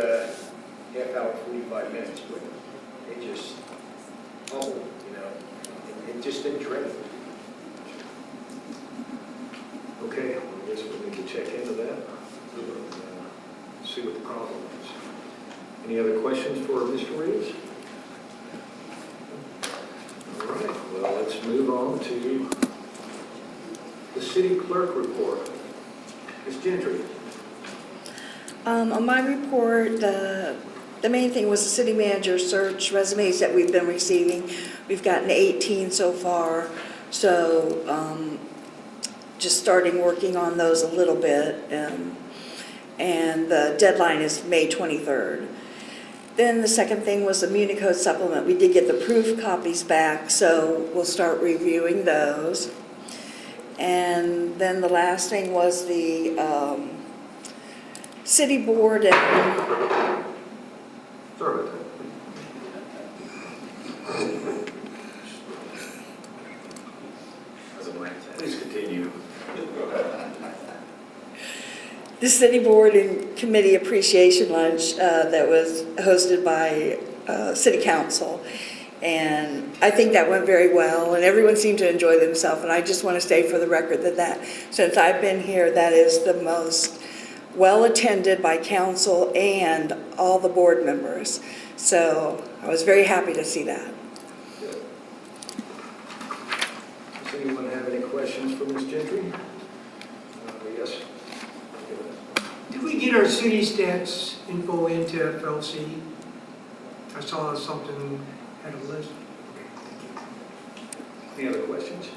half hour, 45 minutes, but it just bubbled, you know. It just didn't drain. Okay, I guess we need to check into that, see what the problem is. Any other questions for Mr. Reeves? All right, well, let's move on to the city clerk report. Ms. Gentry. On my report, the main thing was the city manager search resumes that we've been receiving. We've gotten 18 so far, so just starting working on those a little bit, and the deadline is May 23rd. Then the second thing was the Muni Code supplement. We did get the proof copies back, so we'll start reviewing those. And then the last thing was the city board and... Sorry about that. Please continue. The city board and committee appreciation lunch that was hosted by city council. And I think that went very well, and everyone seemed to enjoy themselves. And I just want to say for the record that since I've been here, that is the most well-attended by council and all the board members. So I was very happy to see that. Good. Does anyone have any questions for Ms. Gentry? Yes. Did we get our city stats info into FLC? I saw something had a list. Any other questions?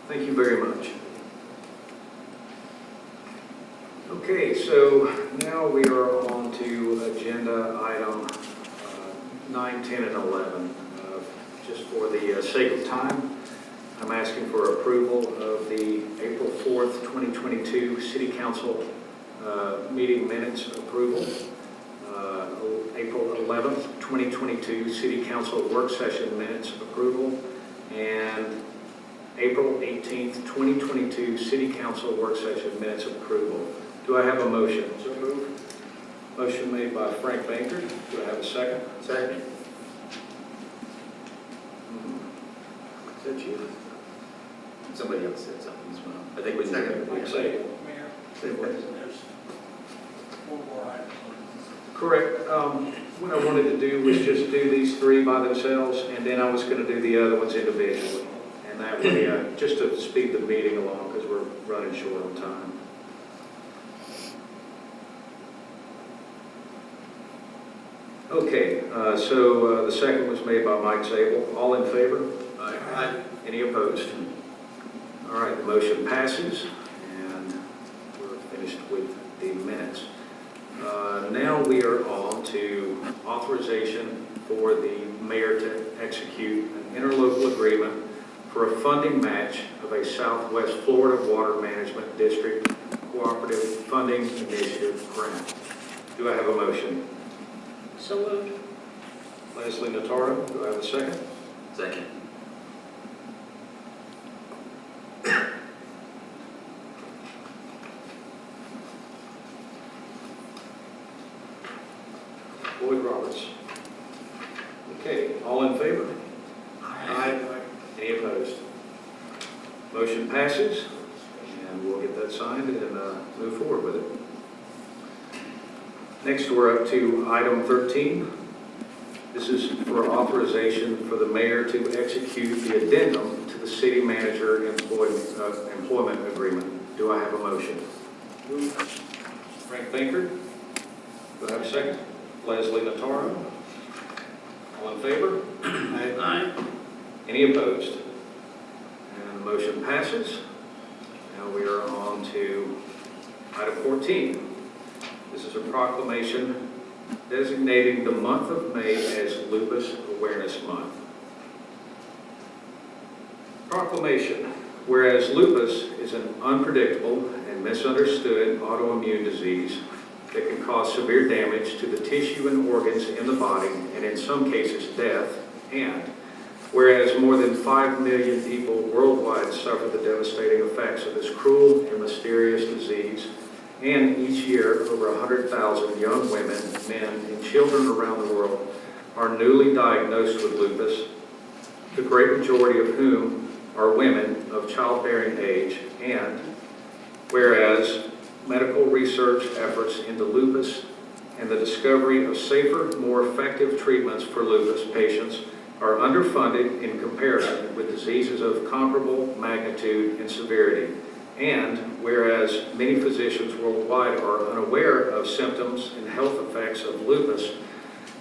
Thank you very much. Okay, so now we are on to agenda item 9, 10, and 11. Just for the sake of time, I'm asking for approval of the April 4th, 2022 City Council meeting minutes approval. April 11th, 2022 City Council work session minutes approval, and April 18th, 2022 City Council work session minutes approval. Do I have a motion? So moved. Motion made by Frank Baker. Do I have a second? Second. Is that you? Somebody else said something as well. I think we Second. You say it. Mayor, Say what? there's one more item. Correct. What I wanted to do was just do these 3 by themselves, and then I was going to do the other ones individually. And that way, just to speed the meeting along, because we're running short on time. Okay, so the second was made by Mike Zabel. All in favor? Aye. Any opposed? All right, the motion passes, and we're finished with the minutes. Now we are on to authorization for the mayor to execute an interlocal agreement for a funding match of a Southwest Florida Water Management District Cooperative Funding Initiative grant. Do I have a motion? So moved. Leslie Notaro, do I have a second? Second. Boyd Roberts. Okay, all in favor? Aye. Any opposed? Motion passes, and we'll get that signed and move forward with it. Next, we're up to item 13. This is for authorization for the mayor to execute the addendum to the city manager employment agreement. Do I have a motion? Frank Baker. Do I have a second? Leslie Nataro. All in favor? Aye. Any opposed? And the motion passes. Now we are on to item 14. This is a proclamation designating the month of May as Lupus Awareness Month. Proclamation. Whereas lupus is an unpredictable and misunderstood autoimmune disease that can cause severe damage to the tissue and organs in the body, and in some cases death, and whereas more than 5 million people worldwide suffer the devastating effects of this cruel and mysterious disease, and each year over 100,000 young women, men, and children around the world are newly diagnosed with lupus, the great majority of whom are women of childbearing age, and whereas medical research efforts into lupus and the discovery of safer, more effective treatments for lupus patients are underfunded in comparison with diseases of comparable magnitude and severity, and whereas many physicians worldwide are unaware of symptoms and health effects of lupus,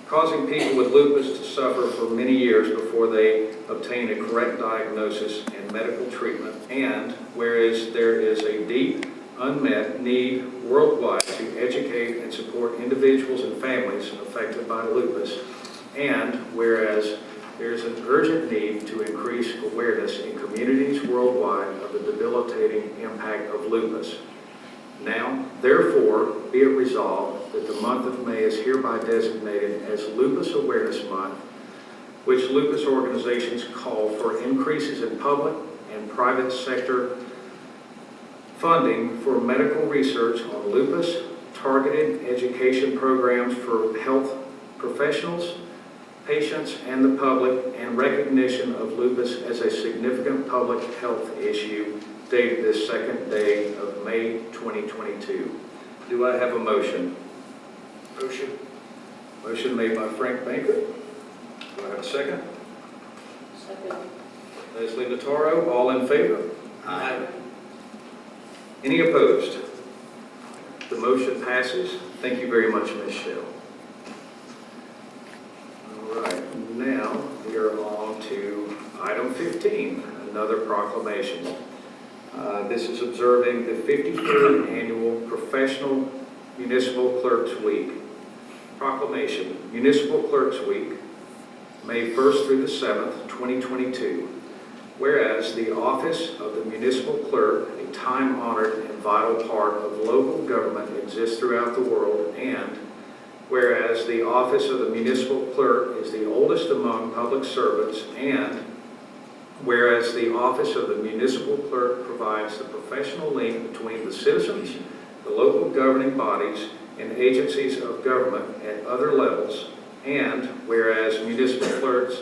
causing people with lupus to suffer for many years before they obtain a correct diagnosis and medical treatment, and whereas there is a deep unmet need worldwide to educate and support individuals and families affected by lupus, and whereas there is an urgent need to increase awareness in communities worldwide of the debilitating impact of lupus. Now, therefore, be it resolved that the month of May is hereby designated as Lupus Awareness Month, which lupus organizations call for increases in public and private sector funding for medical research on lupus, targeted education programs for health professionals, patients, and the public, and recognition of lupus as a significant public health issue dated this second day of May 2022. Do I have a motion? Motion. Motion made by Frank Baker. Do I have a second? Second. Leslie Nataro, all in favor? Aye. Any opposed? The motion passes. Thank you very much, Ms. Shell. All right, now we are on to item 15, another proclamation. This is observing the 53rd Annual Professional Municipal Clerks Week. Proclamation, Municipal Clerks Week, May 1st through the 7th, 2022. Whereas the office of the municipal clerk, a time-honored and vital part of local government, exists throughout the world, and whereas the office of the municipal clerk is the oldest among public servants, and whereas the office of the municipal clerk provides the professional link between the citizens, the local governing bodies, and agencies of government at other levels, and whereas municipal clerks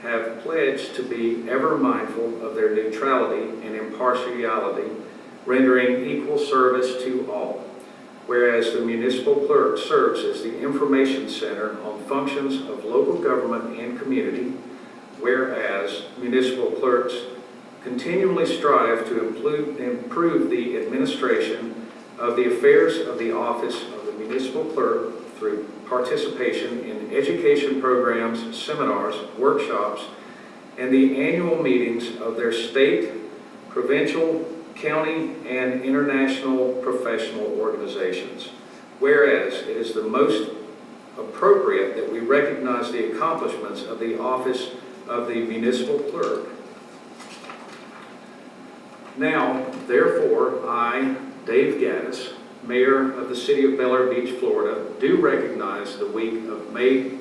have pledged to be ever mindful of their neutrality and impartiality, rendering equal service to all. Whereas the municipal clerk serves as the information center on functions of local government and community, whereas municipal clerks continually strive to improve the administration of the affairs of the office of the municipal clerk through participation in education programs, seminars, workshops, and the annual meetings of their state, provincial, county, and international professional organizations. Whereas it is the most appropriate that we recognize the accomplishments of the office of the municipal clerk. Now, therefore, I, Dave Gaddis, Mayor of the City of Bel Air Beach, Florida, do recognize the week of May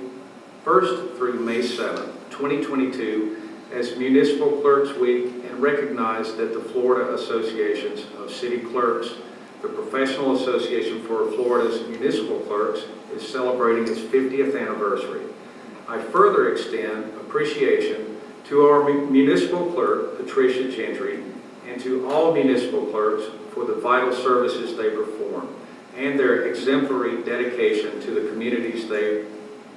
1st through May 7th, 2022 as Municipal Clerks Week, and recognize that the Florida Associations of City Clerks, the Professional Association for Florida's Municipal Clerks, is celebrating its 50th anniversary. I further extend appreciation to our municipal clerk, Patricia Gentry, and to all municipal clerks for the vital services they perform and their exemplary dedication to the communities they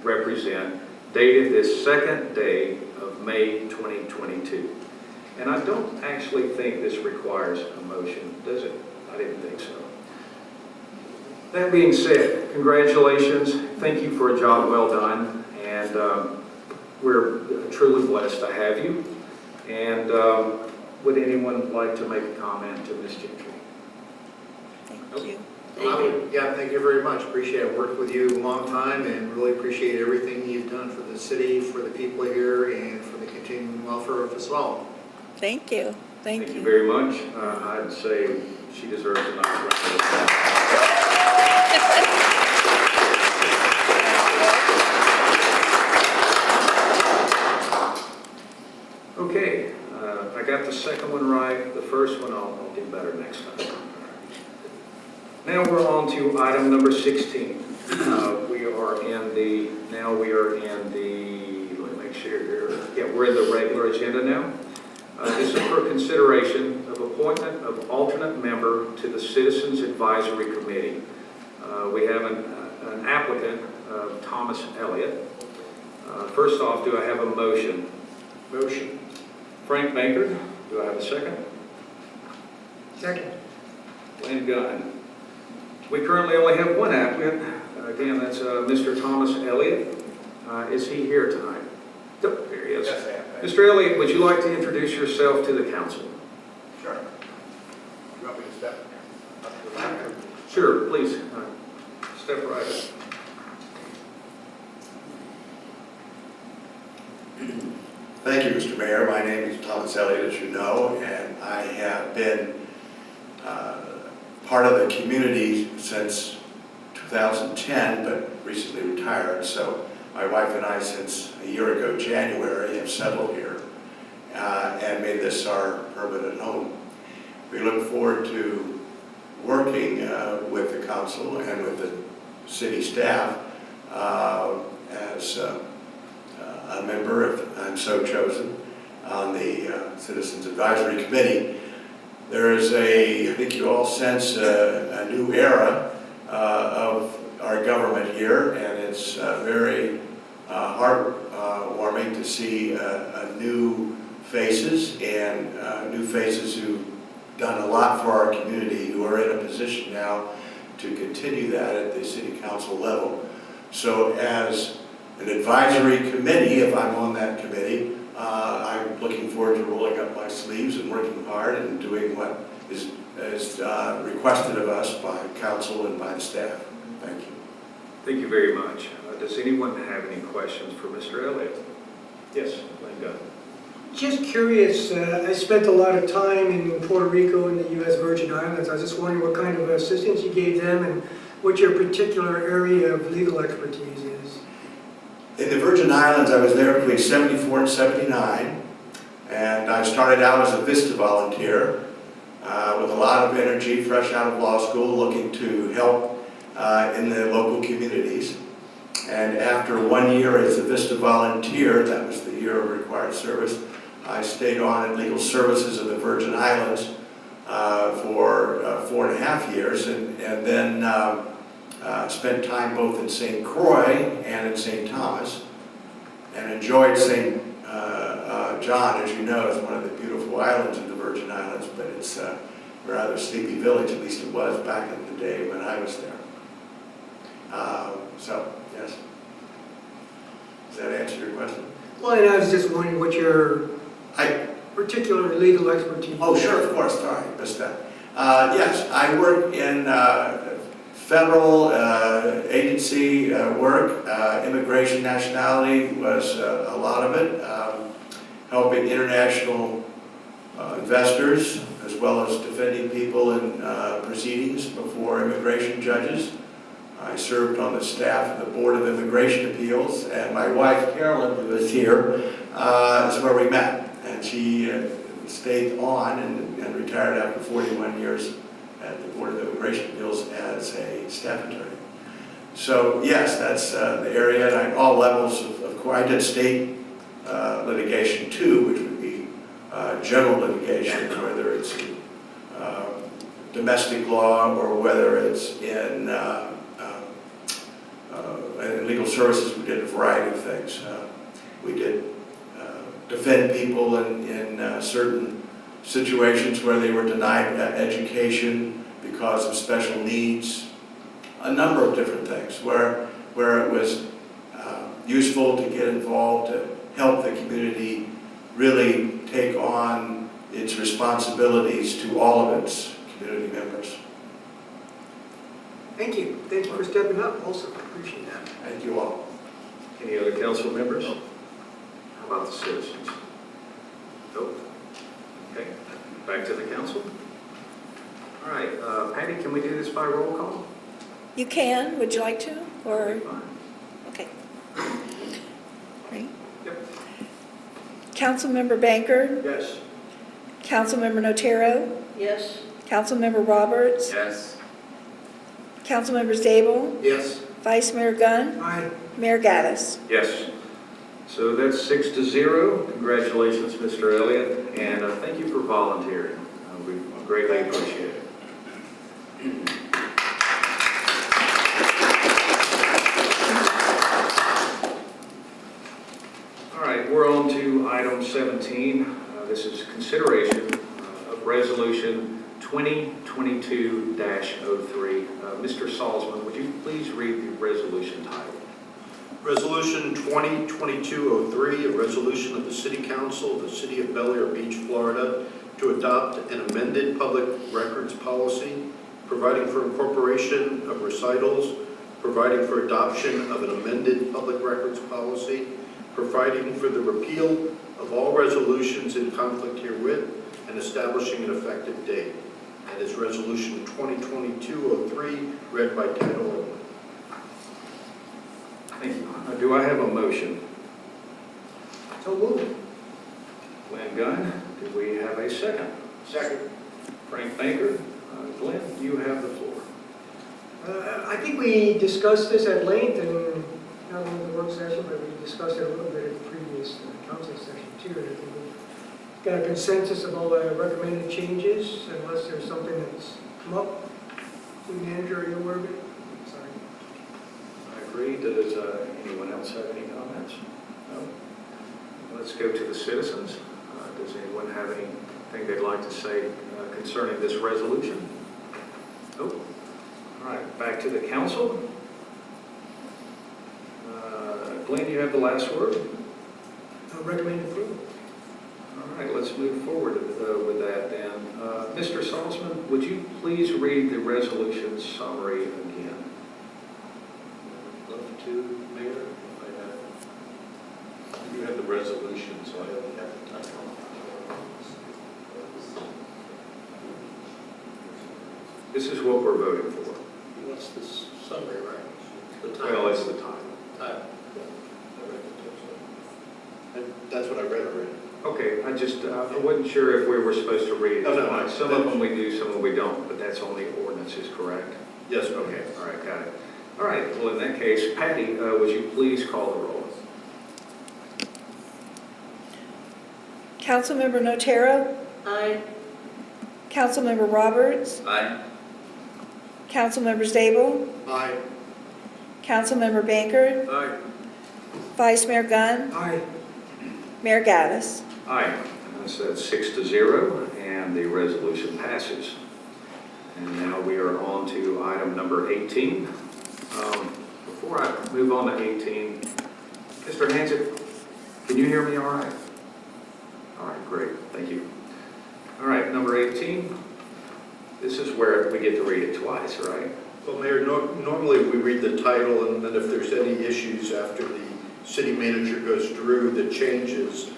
represent dated this second day of May 2022. And I don't actually think this requires a motion, does it? I didn't think so. That being said, congratulations. Thank you for a job well done. And we're truly blessed to have you. And would anyone like to make a comment to Ms. Gentry? Thank you. Yeah, thank you very much. Appreciate it. Worked with you a long time and really appreciate everything you've done for the city, for the people here, and for the continuing welfare of us all. Thank you. Thank Thank you you. very much. I'd say she deserves a nice round of applause. Okay, I got the second one right. The first one I'll do better next time. Now we're on to item number 16. Let me make sure here. Yeah, we're in the regular agenda now. This is for consideration of appointment of alternate member to the Citizens Advisory Committee. We have an applicant, Thomas Elliott. First off, do I have a motion? Motion. Frank Baker, do I have a second? Second. Lynn Gunn. We currently only have one applicant. Again, that's Mr. Thomas Elliott. Is he here tonight? Oh, here he is. Yes, I am. Mr. Elliott, would you like to introduce yourself to the council? Sure. You want me to step up to the microphone? Sure, please. Step right up. Thank you, Mr. Mayor. My name is Thomas Elliott, as you know, and I have been part of the community since 2010, but recently retired. So my wife and I, since a year ago, January, have settled here and made this our permanent home. We look forward to working with the council and with the city staff as a member, if I'm so chosen, on the Citizens Advisory Committee. There is I think you all sense a new era of our government here, and it's very heartwarming to see new faces and new faces who've done a lot for our community, who are in a position now to continue that at the city council level. So as an advisory committee, if I'm on that committee, I'm looking forward to rolling up my sleeves and working hard and doing what is requested of us by council and by the staff. Thank you. Thank you very much. Does anyone have any questions for Mr. Elliott? Yes, Linda. Just curious, I spent a lot of time in Puerto Rico and the U.S. Virgin Islands. I was just wondering what kind of assistance you gave them and what your particular area of legal expertise is. In the Virgin Islands, I was there between 74 and 79, and I started out as a VISTA volunteer with a lot of energy, fresh out of law school, looking to help in the local communities. And after 1 year as a VISTA volunteer, that was the year of required service, I stayed on in legal services in the Virgin Islands for 4.5 years, and then spent time both in St. Croix and in St. Thomas, and enjoyed St. John, as you know, is one of the beautiful islands in the Virgin Islands, but it's a rather sleepy village, at least it was back in the day when I was there. So, yes. Does that answer your question? Well, and I was just wondering what your particular legal expertise is. Oh, sure, of course, sorry, missed that. Yes, I work in federal agency work. Immigration nationality was a lot of it, helping international investors as well as defending people in proceedings before immigration judges. I served on the staff of the Board of Immigration Appeals, and my wife, Carolyn, who is here, is where we met. And she stayed on and retired after 41 years at the Board of Immigration Appeals as a staff attorney. So yes, that's the area, and all levels of course. I did state litigation too, which would be general litigation, whether it's domestic law or whether it's in in legal services, we did a variety of things. We did defend people in certain situations where they were denied education because of special needs, a number of different things where it was useful to get involved to help the community really take on its responsibilities to all of its community members. Thank you. Thank you for stepping up also. Appreciate that. Thank you all. Any other council members? How about the citizens? Nope. Okay, back to the council. All right, Patty, can we do this by roll call? You can, would you like to, or, Fine. okay. Right. Yep. Councilmember Banker, Yes. Councilmember Notero, Yes. Councilmember Roberts, Yes. Councilmember Zabel, Yes. Vice Mayor Gunn, Aye. Mayor Gaddis. Yes. So that's 6-0. Congratulations, Mr. Elliott, and thank you for volunteering. We greatly appreciate it. All right, we're on to item 17. This is consideration of resolution 2022-03. Mr. Salzman, would you please read the resolution title? Resolution 2022-03, a resolution of the City Council of the City of Bel Air Beach, Florida, to adopt an amended public records policy, providing for incorporation of recitals, providing for adoption of an amended public records policy, providing for the repeal of all resolutions in conflict herewith, and establishing an effective date. That is Resolution 2022-03, read by title only. Thank you. Do I have a motion? So moved. Glenn Gunn, do we have a second? Second. Frank Baker. Glenn, you have the floor. I think we discussed this at length in not only the work session, but we discussed it a little bit at the previous council session too. And I think we've got a consensus of all the recommended changes, unless there's something that's come up. City manager, are you aware of it? Sorry. I agree. Does anyone else have any comments? No? Let's go to the citizens. Does anyone have anything they'd like to say concerning this resolution? Nope. All right, back to the council. Glenn, you have the last word. Recommended approval. All right, let's move forward with that then. Mr. Salzman, would you please read the resolution summary again? Love to, Mayor, if I have. You have the resolution, so I only have the title. This is what we're voting for. What's this summary, right? The Well, it's the title. Title. That's what I read already. Okay, I wasn't sure if we were supposed to read it No, no, twice. Some of them we do, some of them we don't, but that's on the ordinances, correct? Yes, Okay, all right, got it. All right, well, in that case, Patty, would you please call the roll? Councilmember Notero, Aye. Councilmember Roberts, Aye. Councilmember Zabel, Aye. Councilmember Banker, Aye. Vice Mayor Gunn, Aye. Mayor Gaddis. Aye. So that's 6-0, and the resolution passes. And now we are on to item number 18. Before I move on to 18, Mr. Hansett, can you hear me all right? All right, great, thank you. All right, number 18. This is where we get to read it twice, right? Well, Mayor, normally we read the title, and then if there's any issues after the city manager goes through the changes,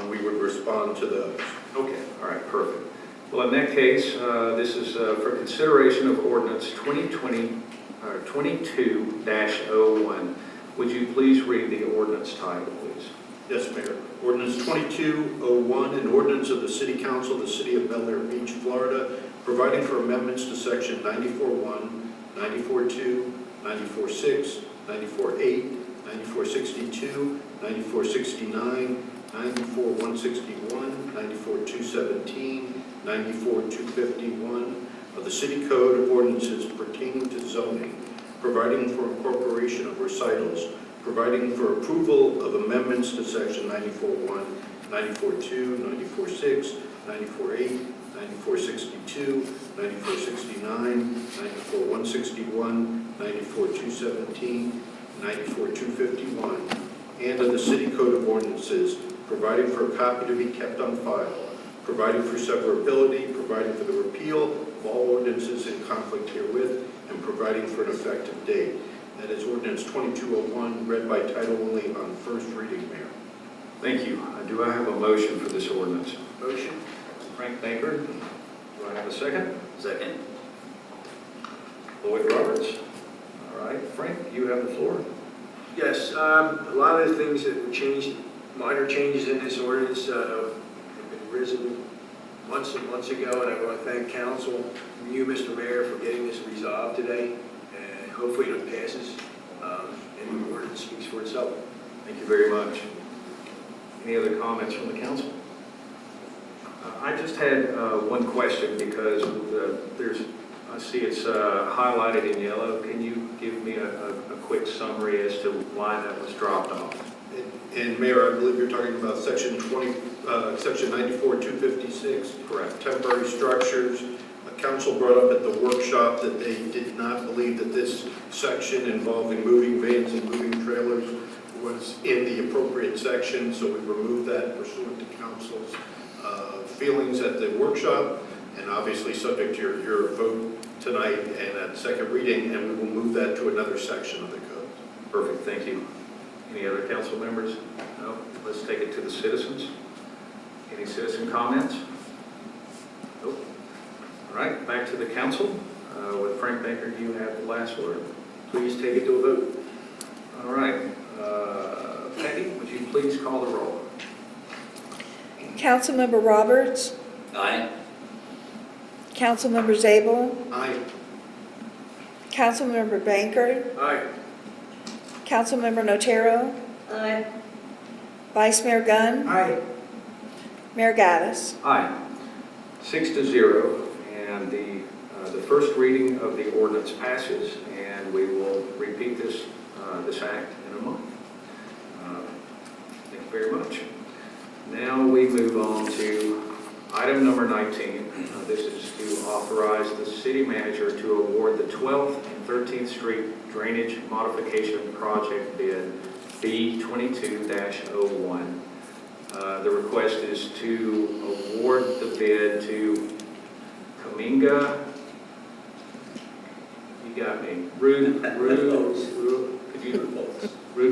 we would respond to those. Okay, all right, perfect. Well, in that case, this is for consideration of ordinance 22-01. Would you please read the ordinance title, please? Yes, Mayor. Ordinance 2201, an ordinance of the City Council of the City of Bel Air Beach, Florida, providing for amendments to section 94.1, 94.2, 94.6, 94.8, 94.62, 94.69, 94.161, 94.217, 94.251 of the City Code of Ordinances pertaining to zoning, providing for incorporation of recitals, providing for approval of amendments to section 94.1, 94.2, 94.6, 94.8, 94.62, 94.69, 94.161, 94.217, 94.251, and of the City Code of Ordinances, providing for a copy to be kept on file, providing for severability, providing for the repeal of all ordinances in conflict herewith, and providing for an effective date. That is ordinance 2201, read by title only on first reading, Mayor. Thank you. Do I have a motion for this ordinance? Motion? Frank Baker. Do I have a second? Second. Lloyd Roberts. All right, Frank, you have the floor. Yes, a lot of the things that were changed, minor changes in this ordinance have been risen months and months ago, and I want to thank council and you, Mr. Mayor, for getting this resolved today, and hopefully it passes, and the ordinance speaks for itself. Thank you very much. Any other comments from the council? I just had one question because I see it's highlighted in yellow. Can you give me a quick summary as to why that was dropped off? And Mayor, I believe you're talking about section 94.256. Correct. Temporary structures. Council brought up at the workshop that they did not believe that this section involving moving vans and moving trailers was in the appropriate section, so we removed that pursuant to council's feelings at the workshop, and obviously subject to your vote tonight and at second reading, and we will move that to another section of the code. Perfect, thank you. Any other council members? No? Let's take it to the citizens. Any citizen comments? Nope. All right, back to the council. With Frank Baker, you have the last word. Please take it to a vote. All right. Peggy, would you please call the roll? Councilmember Roberts, Aye. Councilmember Zabel, Aye. Councilmember Banker, Aye. Councilmember Notaro, Aye. Vice Mayor Gunn, Aye. Mayor Gaddis. Aye. 6-0, and the first reading of the ordinance passes, and we will repeat this act in a month. Thank you very much. Now we move on to item number 19. This is to authorize the city manager to award the 12th and 13th Street Drainage Modification Project bid B22-01. The request is to award the bid to Kaminga, you got me, Rude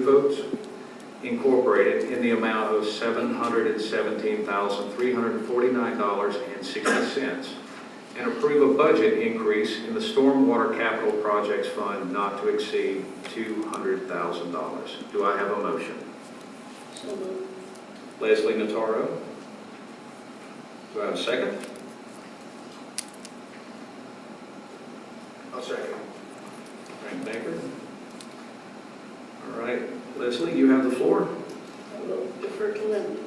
Votes Incorporated in the amount of $717,349.60 and approve a budget increase in the Stormwater Capital Projects Fund not to exceed $200,000. Do I have a motion? So moved. Leslie Notaro. Do I have a second? I'll second. Frank Baker. All right, Leslie, you have the floor. I will defer to Linda.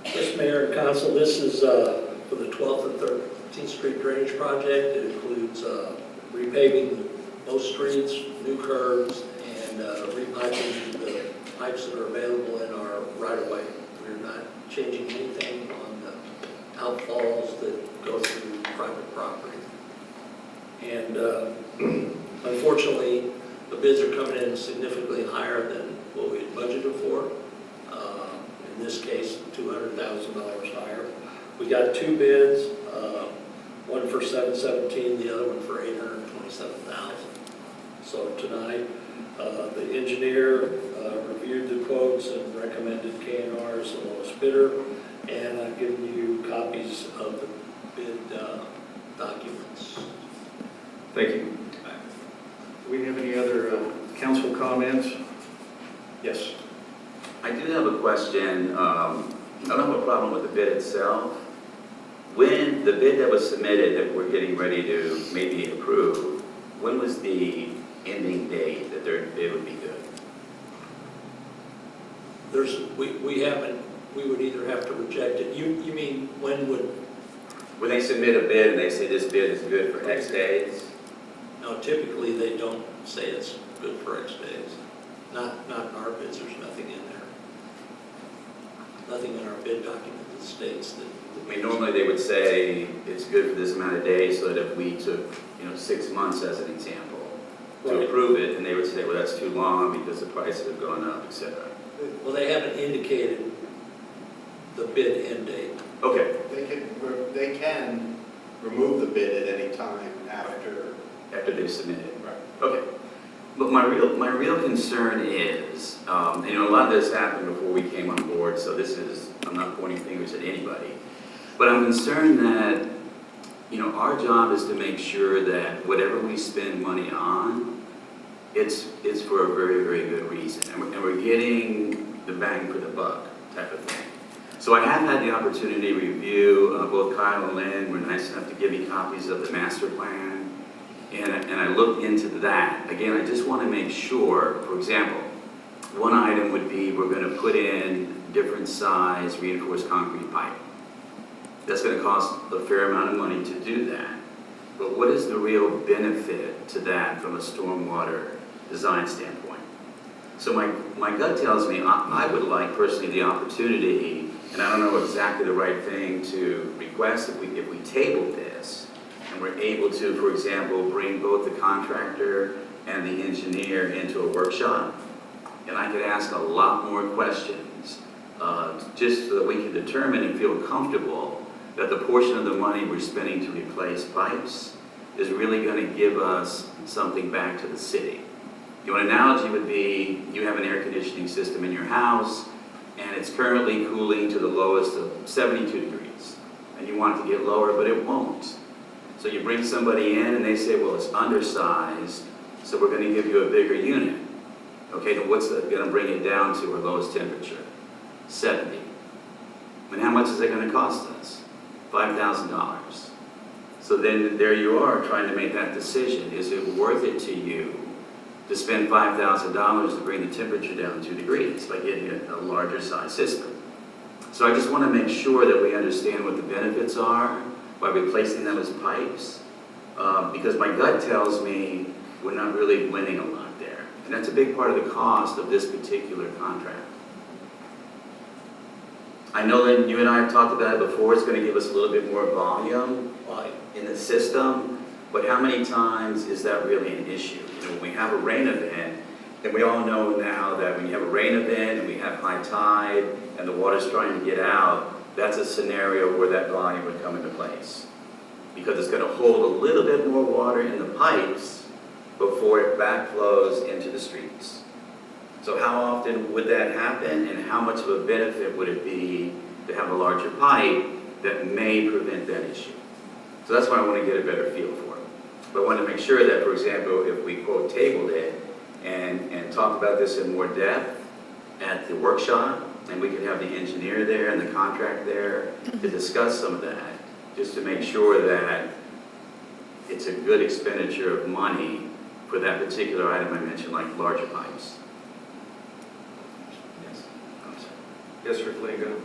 Yes, Mayor and Council, this is for the 12th and 13th Street Drainage Project. It includes repaving most streets, new curbs, and repiping the pipes that are available in our right-of-way. We're not changing anything on the outfalls that go through private property. And unfortunately, the bids are coming in significantly higher than what we had budgeted for. In this case, $200,000 higher. We got two bids, one for $717,000, the other one for $827,000. So tonight, the engineer reviewed the quotes and recommended K&R as the lowest bidder, and I've given you copies of the bid documents. Thank you. Do we have any other council comments? Yes. I do have a question. I don't have a problem with the bid itself. When the bid that was submitted that we're getting ready to maybe approve, when was the ending date that their bid would be good? We would either have to reject it. You mean when would? When they submit a bid and they say this bid is good for X days? Now, typically, they don't say it's good for X days. Not in our bids, there's nothing in there. Nothing in our bid document that states that. I mean, normally they would say it's good for this amount of days, so that if we took, 6 months as an example to Right. approve it, and they would say, well, that's too long because the prices have gone up, et cetera. Well, they haven't indicated the bid end date. Okay, They can remove the bid at any time after. after they've submitted. Right. Okay. But my real concern is, a lot of this happened before we came on board, so I'm not pointing fingers at anybody. But I'm concerned that, our job is to make sure that whatever we spend money on, it's for a very, very good reason. And we're getting the bang for the buck type of thing. So I have had the opportunity to review, both Kyle and Lynn were nice enough to give me copies of the master plan. And I looked into that. Again, I just want to make sure, for example, one item would be we're going to put in different size reinforced concrete pipe. That's going to cost a fair amount of money to do that. But what is the real benefit to that from a stormwater design standpoint? So my gut tells me I would like personally the opportunity, and I don't know exactly the right thing to request if we tabled this, and we're able to, for example, bring both the contractor and the engineer into a workshop, and I could ask a lot more questions, just so that we can determine and feel comfortable that the portion of the money we're spending to replace pipes is really going to give us something back to the city. An analogy would be you have an air conditioning system in your house, and it's currently cooling to the lowest of 72 degrees, and you want it to get lower, but it won't. So you bring somebody in and they say, well, it's undersized, so we're going to give you a bigger unit. Okay, then what's that going to bring it down to our lowest temperature? 70. And how much is it going to cost us? $5,000. So then there you are trying to make that decision. Is it worth it to you to spend $5,000 to bring the temperature down 2 degrees by getting a larger size system? So I just want to make sure that we understand what the benefits are by replacing them as pipes, because my gut tells me we're not really winning a lot there. And that's a big part of the cost of this particular contract. I know that you and I have talked about it before, it's going to give us a little bit more volume in the system, but how many times is that really an issue? When we have a rain event, and we all know now that when you have a rain event and we have high tide and the water's trying to get out, that's a scenario where that volume would come into place. Because it's going to hold a little bit more water in the pipes before it backflows into the streets. So how often would that happen, and how much of a benefit would it be to have a larger pipe that may prevent that issue? So that's why I want to get a better feel for it. But I want to make sure that, for example, if we quote tabled it and talk about this in more depth at the workshop, and we could have the engineer there and the contract there to discuss some of that, just to make sure that it's a good expenditure of money for that particular item I mentioned, like larger pipes. Yes. I'm sorry. Yes, sir, Lingo.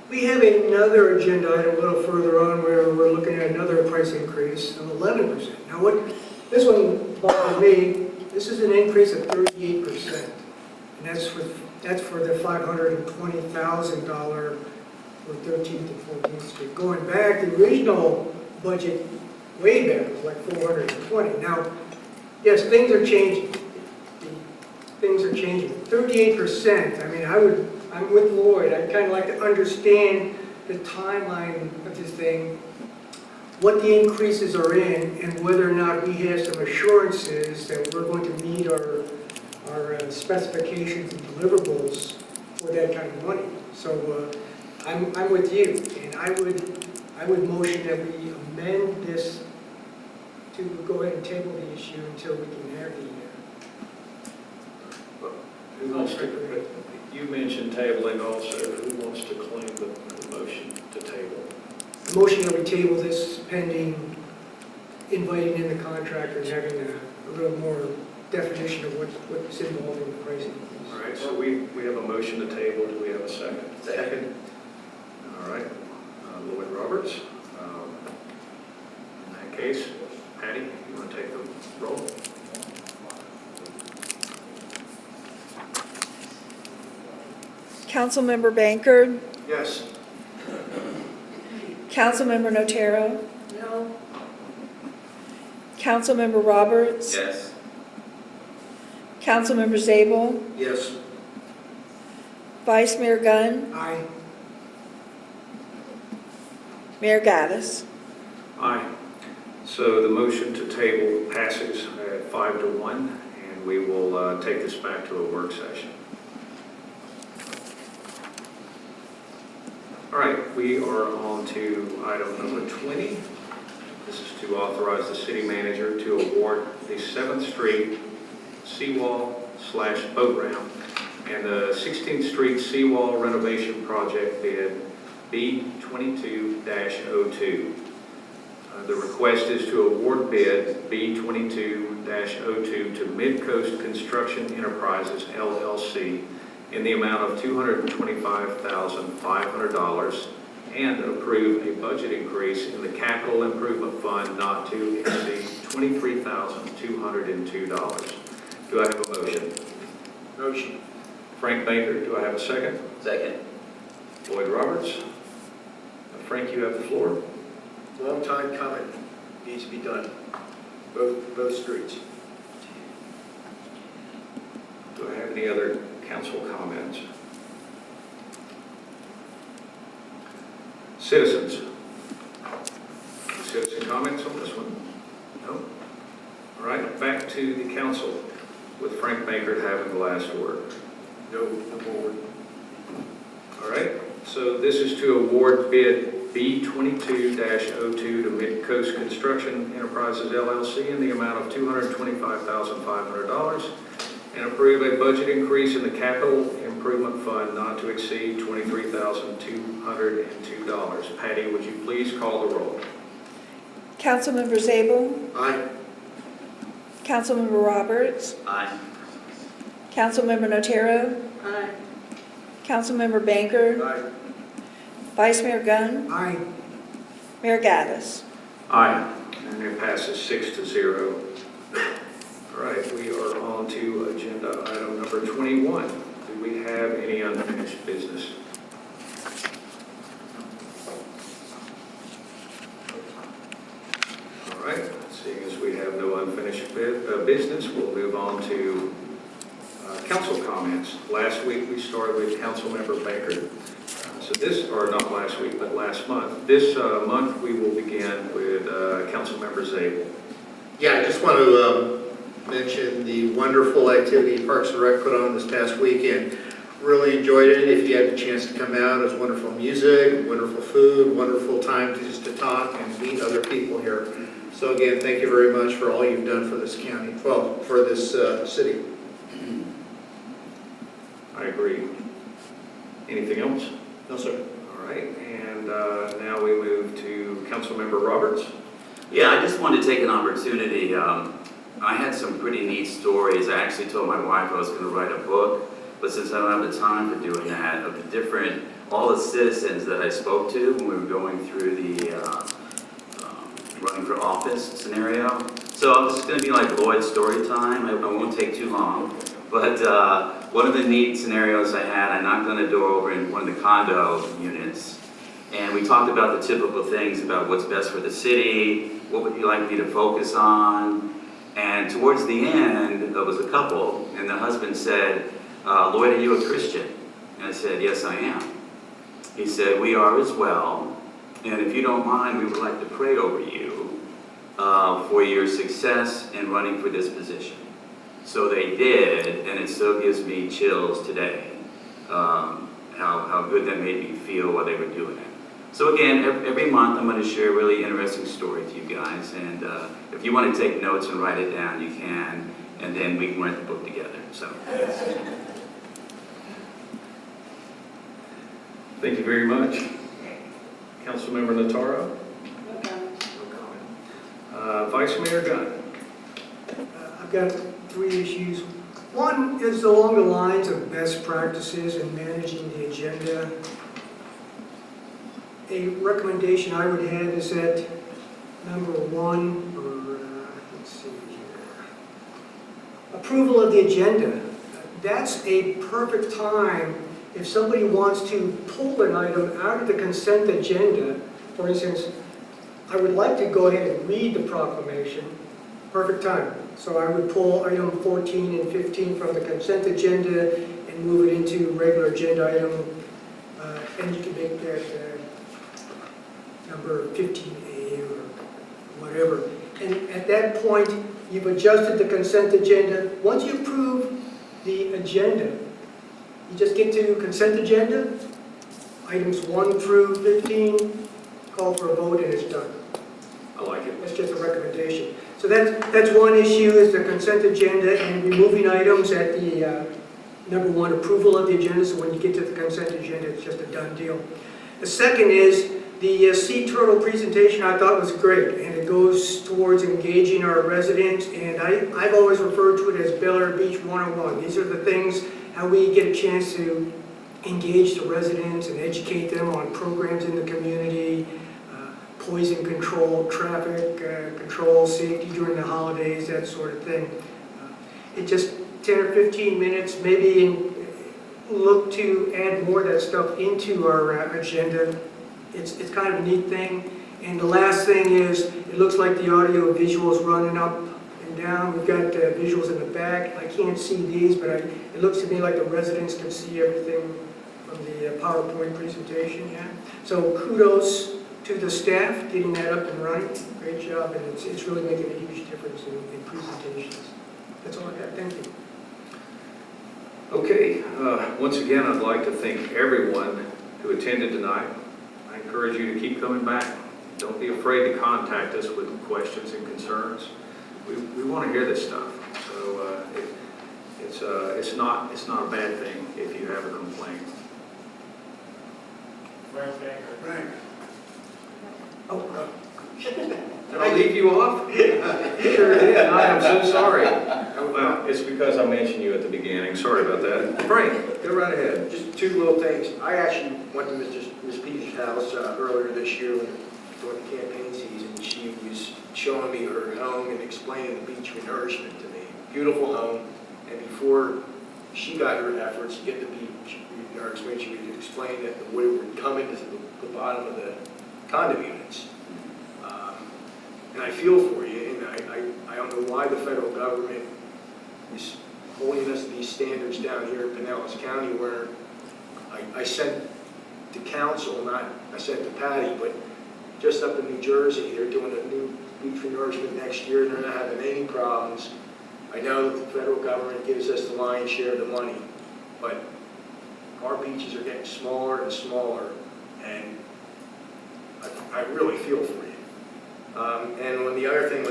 We have another agenda item a little further on where we're looking at another price increase of 11%. Now this one bothered me, this is an increase of 38%. And that's for the $520,000 for 13th and 14th Street. Going back, the original budget way back was like 420. Now, yes, things are changing. Things are changing. 38%, I mean, I'm with Lloyd. I'd kind of like to understand the timeline of this thing, what the increases are in, and whether or not we have some assurances that we're going to meet our specifications and deliverables for that kind of money. So I'm with you, and I would motion that we amend this to go ahead and table the issue until we can have the. Who wants to, you mentioned tabling also, who wants to claim the motion to table? Motion that we table this pending inviting in the contractor and having a little more definition of what's involved in the pricing. All right, so we have a motion to table. Do we have a second? Second. All right, Lloyd Roberts. In that case, Councilmember Bankard, Yes. Councilmember Notaro. No. Councilmember Roberts. Yes. Councilmember Zabel, Yes. Vice Mayor Gunn, Aye. Mayor Gaddis. Aye. So the motion to table passes at 5-1, and we will take this back to a work session. All right, we are on to item number 20. This is to authorize the city manager to award the 7th Street seawall/boat ramp and the 16th Street seawall renovation project bid B22-02. The request is to award bid B22-02 to Midcoast Construction Enterprises, LLC, in the amount of $225,500 and approve a budget increase in the capital improvement fund not to exceed $23,202. Do I have a motion? Motion. Frank Baker, do I have a second? Second. Lloyd Roberts. Frank, you have the floor. Long time coming. Needs to be done. Both streets. Do I have any other council comments? Citizens? Citizen comments on this one? No? All right, back to the council with Frank Baker having the last word. No board. All right, so this is to award bid B22-02 to Midcoast Construction Enterprises, LLC, in the amount of $225,500 and approve a budget increase in the capital improvement fund not to exceed $23,202. Patty, would you please call the roll? Councilmember Zabel, Aye. Councilmember Roberts, Aye. Councilmember Notaro. Aye. Councilmember Bankard, Aye. Vice Mayor Gunn, Aye. Mayor Gaddis. Aye. And it passes 6-0. All right, we are on to agenda item number 21. Do we have any unfinished business? All right, seeing as we have no unfinished business, we'll move on to council comments. Last week, we started with Councilmember Baker. So this, or not last week, but last month. This month, we will begin with Councilmember Zabel. Yeah, I just want to mention the wonderful activity Parks and Rec put on this past weekend. Really enjoyed it. If you had the chance to come out, it was wonderful music, wonderful food, wonderful time just to talk and meet other people here. So again, thank you very much for all you've done for this county, well, for this city. I agree. Anything else? No, sir. All right, and now we move to Councilmember Roberts. Yeah, I just wanted to take an opportunity. I had some pretty neat stories. I actually told my wife I was going to write a book, but since I don't have the time for doing that, of all the citizens that I spoke to when we were going through the running for office scenario. So this is going to be like Lloyd's story time. I won't take too long. But one of the neat scenarios I had, I knocked on a door over in one of the condo units, and we talked about the typical things about what's best for the city, what would you like me to focus on, and towards the end, there was a couple, and the husband said, Lloyd, are you a Christian? And I said, yes, I am. He said, we are as well, and if you don't mind, we would like to pray over you for your success in running for this position. So they did, and it still gives me chills today, how good that made me feel while they were doing it. So again, every month I'm going to share a really interesting story to you guys, and if you want to take notes and write it down, you can, and then we can write the book together. So. Thank you very much. Councilmember Notaro? No comment. No comment. Vice Mayor Gunn? I've got 3 issues. One is along the lines of best practices in managing the agenda. A recommendation I would have is that number 1, or let's see here, approval of the agenda. That's a perfect time if somebody wants to pull an item out of the consent agenda, for instance, I would like to go ahead and read the proclamation, perfect time. So I would pull item 14 and 15 from the consent agenda and move it into regular agenda item, and you can make that number 15A or whatever. And at that point, you've adjusted the consent agenda. Once you approve the agenda, you just get to consent agenda, items 1 through 15, call for a vote, and it's done. I like it. That's just a recommendation. So that's one issue, is the consent agenda and removing items at the number 1, approval of the agenda. So when you get to the consent agenda, it's just a done deal. The second is the sea turtle presentation. I thought was great, and it goes towards engaging our residents. And I've always referred to it as Bel Air Beach 101. These are the things, how we get a chance to engage the residents and educate them on programs in the community, poison control, traffic control, safety during the holidays, that sort of thing. It just 10 or 15 minutes, maybe look to add more of that stuff into our agenda. It's kind of a neat thing. And the last thing is, it looks like the audio visual is running up and down. We've got visuals in the back. I can't see these, but it looks to me like the residents can see everything from the PowerPoint presentation. Yeah. So kudos to the staff getting that up and running. Great job, and it's really making a huge difference in presentations. That's all I got. Thank you. Okay, once again, I'd like to thank everyone who attended tonight. I encourage you to keep coming back. Don't be afraid to contact us with questions and concerns. We want to hear this stuff. So it's not a bad thing if you have a complaint. Right. Oh, Did I leave you off? Sure did. I am so sorry. Well, it's because I mentioned you at the beginning. Sorry about that. Frank, go right ahead. Just 2 little things. I actually went to Ms. Peters' house earlier this year during the campaign season. She was showing me her home and explaining the beach renourishment to me. Beautiful home. And before she got her efforts to get the beach renourishment, she would explain that the water would come into the bottom of the condo units. And I feel for you, and I don't know why the federal government is holding us to these standards down here in Pinellas County, where I sent to council, I sent to Patty, but just up in New Jersey, they're doing a new beach renourishment next year, and they're not having any problems. I know that the federal government gives us the lion's share of the money, but our beaches are getting smaller and smaller, and I really feel for you. And when the other thing,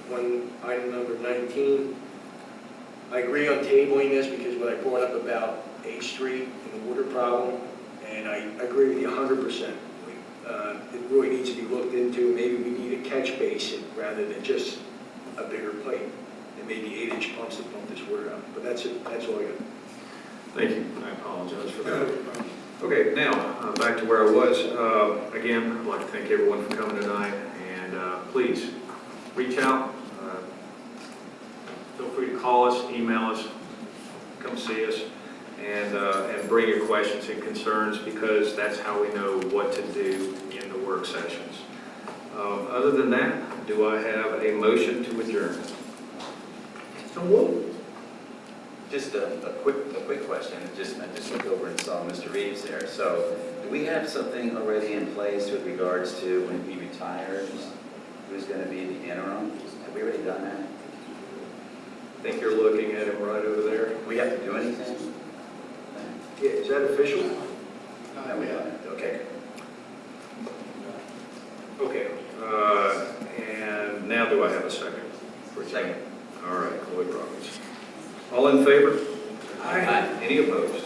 when item number 19, I agree on tabling this because what I brought up about 8th Street and the water problem, and I agree with you 100%. It really needs to be looked into. Maybe we need a catch basin rather than just a bigger pipe, and maybe 8-inch pumps to pump this water out. But that's it. That's all I got. Thank you. I apologize for that. Okay, now, back to where I was. Again, I'd like to thank everyone for coming tonight, and please reach out. Feel free to call us, email us, come see us, and bring your questions and concerns, because that's how we know what to do in the work sessions. Other than that, do I have a motion to adjourn? so moved. Just a quick question. I just looked over and saw Mr. Reeves there. So do we have something already in place with regards to when he retires, who's going to be the interim? Have we already done that? I think you're looking at him right over there. Do we have to do anything? Yeah, is that official? No, we haven't. Okay. Okay, and now do I have a second? Second. All right, Lloyd Roberts. All in favor? Aye. Any opposed?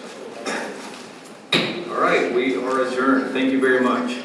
All right, we are adjourned. Thank you very much.